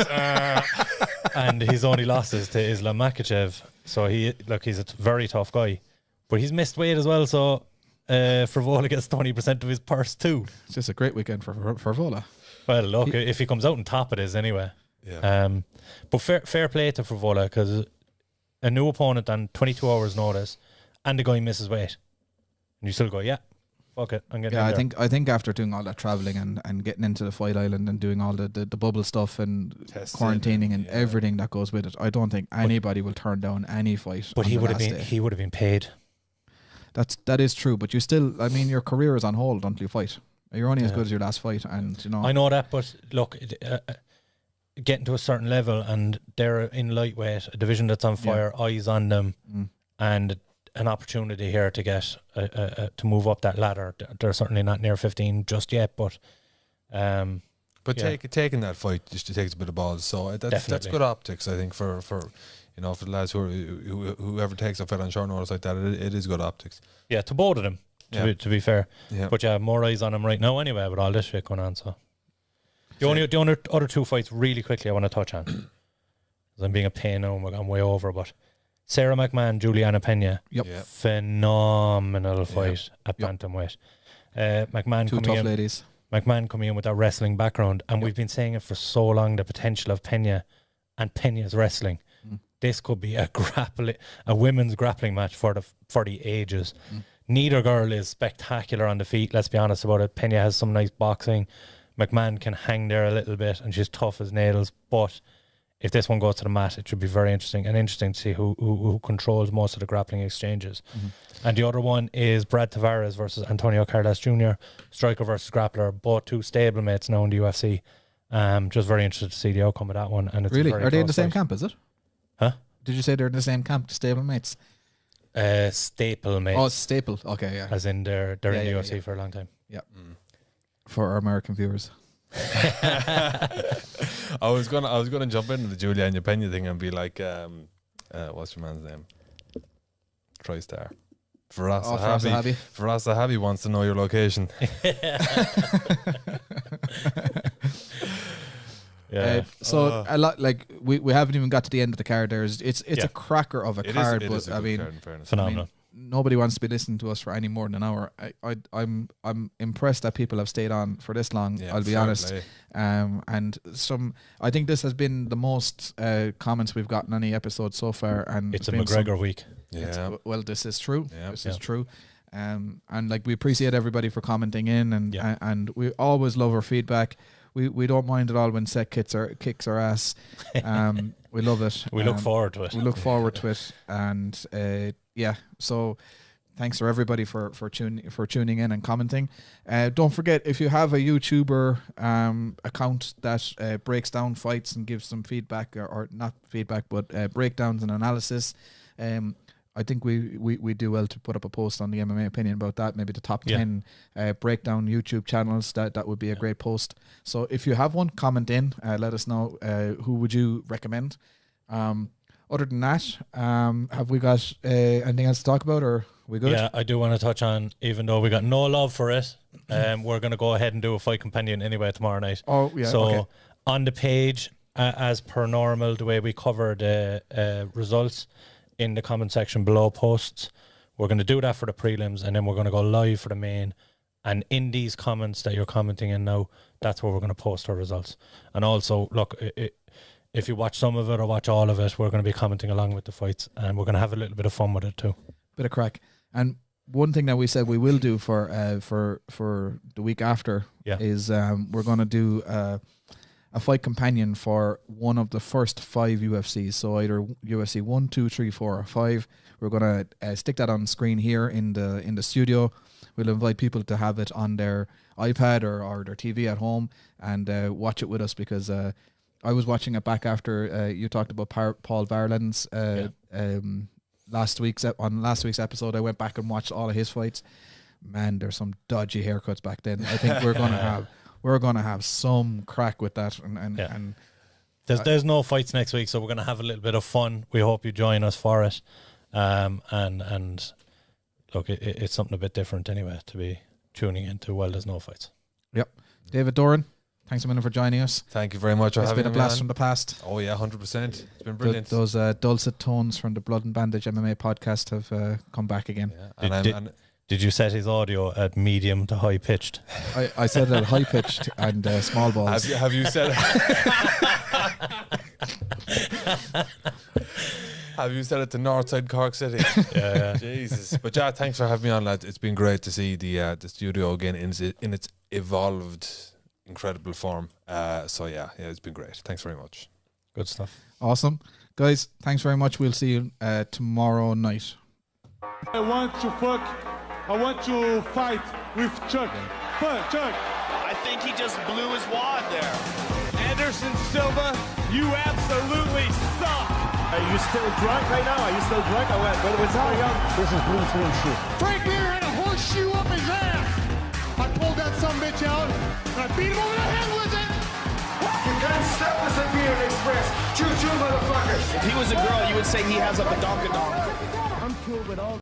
And his only losses to Islam Makhachev. So he's a very tough guy. But he's missed weight as well, so Frivola gets 20% of his purse too. It's just a great weekend for Frivola. Well, look, if he comes out on top, it is anyway. Yeah. But fair play to Frivola, because a new opponent on 22 hours notice and the guy misses weight. And you still go, yeah, fuck it, I'm getting in there. I think after doing all that travelling and getting into the fight island and doing all the bubble stuff and Testing quarantining and and everything that goes with it, I don't think anybody will turn down any fight. But on he the would have last been day. he would have been paid. That is true, but you still, I mean, your career is on hold until you fight. You're only as good as your last fight, and you know. I know that, but look, getting to a certain level, and they're in lightweight, a division that's on fire, eyes on them, and an opportunity here to get to move up that ladder. They're certainly not near 15 just yet, but taking that fight just takes a bit of balls, so that's good optics, I think, for for the lads whoever takes a fight on short notice like that. It is good optics. Yeah, to both of them. To be fair, Yeah. But yeah, more eyes on him right now anyway with all this shit going on. So the only other two fights really quickly I want to touch on, 'cause I'm being a pain now and we're going way over, but Sarah McMahon, Juliana Pena, Yep. Yeah. phenomenal fight at bantamweight. McMahon Two coming tough in, ladies. McMahon coming in with that wrestling background, and we've been saying it for so long, the potential of Pena and Pena's wrestling. This could be a women's grappling match for the ages. Neither girl is spectacular on the feet, let's be honest about it. Pena has some nice boxing. McMahon can hang there a little bit and she's tough as nails, but if this one goes to the mat, it should be very interesting, and interesting to see who controls most of the grappling exchanges. And the other one is Brad Tavares versus Antonio Carlos Jr., striker versus grappler, both two stablemates now in the UFC. Just very interested to see the outcome of that one. And it's Really? very Are they in the close same fight. camp, is it? Huh? Did you say they're in the same camp, stablemates? Staple mates. Oh, staple. Okay, yeah. As in they're in the Yeah, UFC for a long time. Yeah. For our American viewers. I was gonna jump into the Juliana Pena thing and be like, what's your man's name? TriStar. Faraz Sahabi. Faraz Sahabi wants to know your location. Yeah. So a lot, like we haven't even got to the end of the card. It's a cracker of a card, It is but a I good mean, card, in fairness. Phenomenal. nobody wants to be listening to us for any more than an hour. I'm impressed that people have stayed on for this long. Yeah, I'll be fair honest. play. And I think this has been the most comments we've gotten on any episode so far. And It's a been McGregor week. Yeah. well, this is true. Yeah. This is true. And like we appreciate everybody for commenting in, and Yeah. and we always love our feedback. We don't mind at all when Seth kicks our ass. We love it. We look forward to it. We look forward to it, and so thanks for everybody for tuning in and commenting. Don't forget, if you have a YouTuber account that breaks down fights and gives some feedback, or not feedback, but breakdowns and analysis, I think we do well to put up a post on the MMA Opinion about that. Maybe the top 10 breakdown YouTube channels. That would be a great post. So if you have one, comment in. Let us know who would you recommend. Other than that, have we got anything else to talk about, or are we good? Yeah, I do want to touch on, even though we got no love for it, we're going to go ahead and do a fight companion anyway tomorrow night. Oh, yeah, So okay. on the page, as per normal, the way we cover the results in the comment section below posts. We're going to do that for the prelims, and then we're going to go live for the main. And in these comments that you're commenting in now, that's where we're going to post our results. And also, look, if you watch some of it or watch all of it, we're going to be commenting along with the fights, and we're going to have a little bit of fun with it too. Bit of crack. And one thing that we said we will do for the week after is we're going to do a fight companion for one of the first 5 UFCs. So either UFC 1, 2, 3, 4, or 5. We're going to stick that on screen here in the studio. We'll invite people to have it on their iPad or their TV at home and watch it with us, because I was watching it back after you talked about Paul Varland's last week's episode. I went back and watched all of his fights. Man, there's some dodgy haircuts back then. I think we're gonna have some crack with that. And there's no fights next week, so we're gonna have a little bit of fun. We hope you join us for it. And look, it's something a bit different anyway to be tuning into while there's no fights. Yep. David Doran, thanks a million for joining us. Thank you very much for having me. It's been a blast from the past. Oh yeah, 100%. It's been brilliant. Those dulcet tones from the Blood and Bandage MMA podcast have come back again. Yeah. Did you set his audio at medium to high pitched? I said it at high pitched and small balls. Have you said Have you said it to Northside Cork City? Yeah. Jesus. But yeah, thanks for having me on, lads. It's been great to see the studio again in its evolved, incredible form. So yeah, it's been great. Thanks very much. Good stuff. Awesome. Guys, thanks very much. We'll see you tomorrow night. I want to fight with Chuck. Chuck. I think he just blew his wad there. Anderson Silva, you absolutely suck. Are you still drunk right now? Are you still drunk? What's going on? This is blue screen shit. Frank Mir had a horseshoe up his ass. I pulled that sumbitch out and I beat him over the head with it. You can't stop us at Beard Express. Choo-choo, motherfuckers. If he was a girl, you would say he has a badonkadonk. I'm cool with all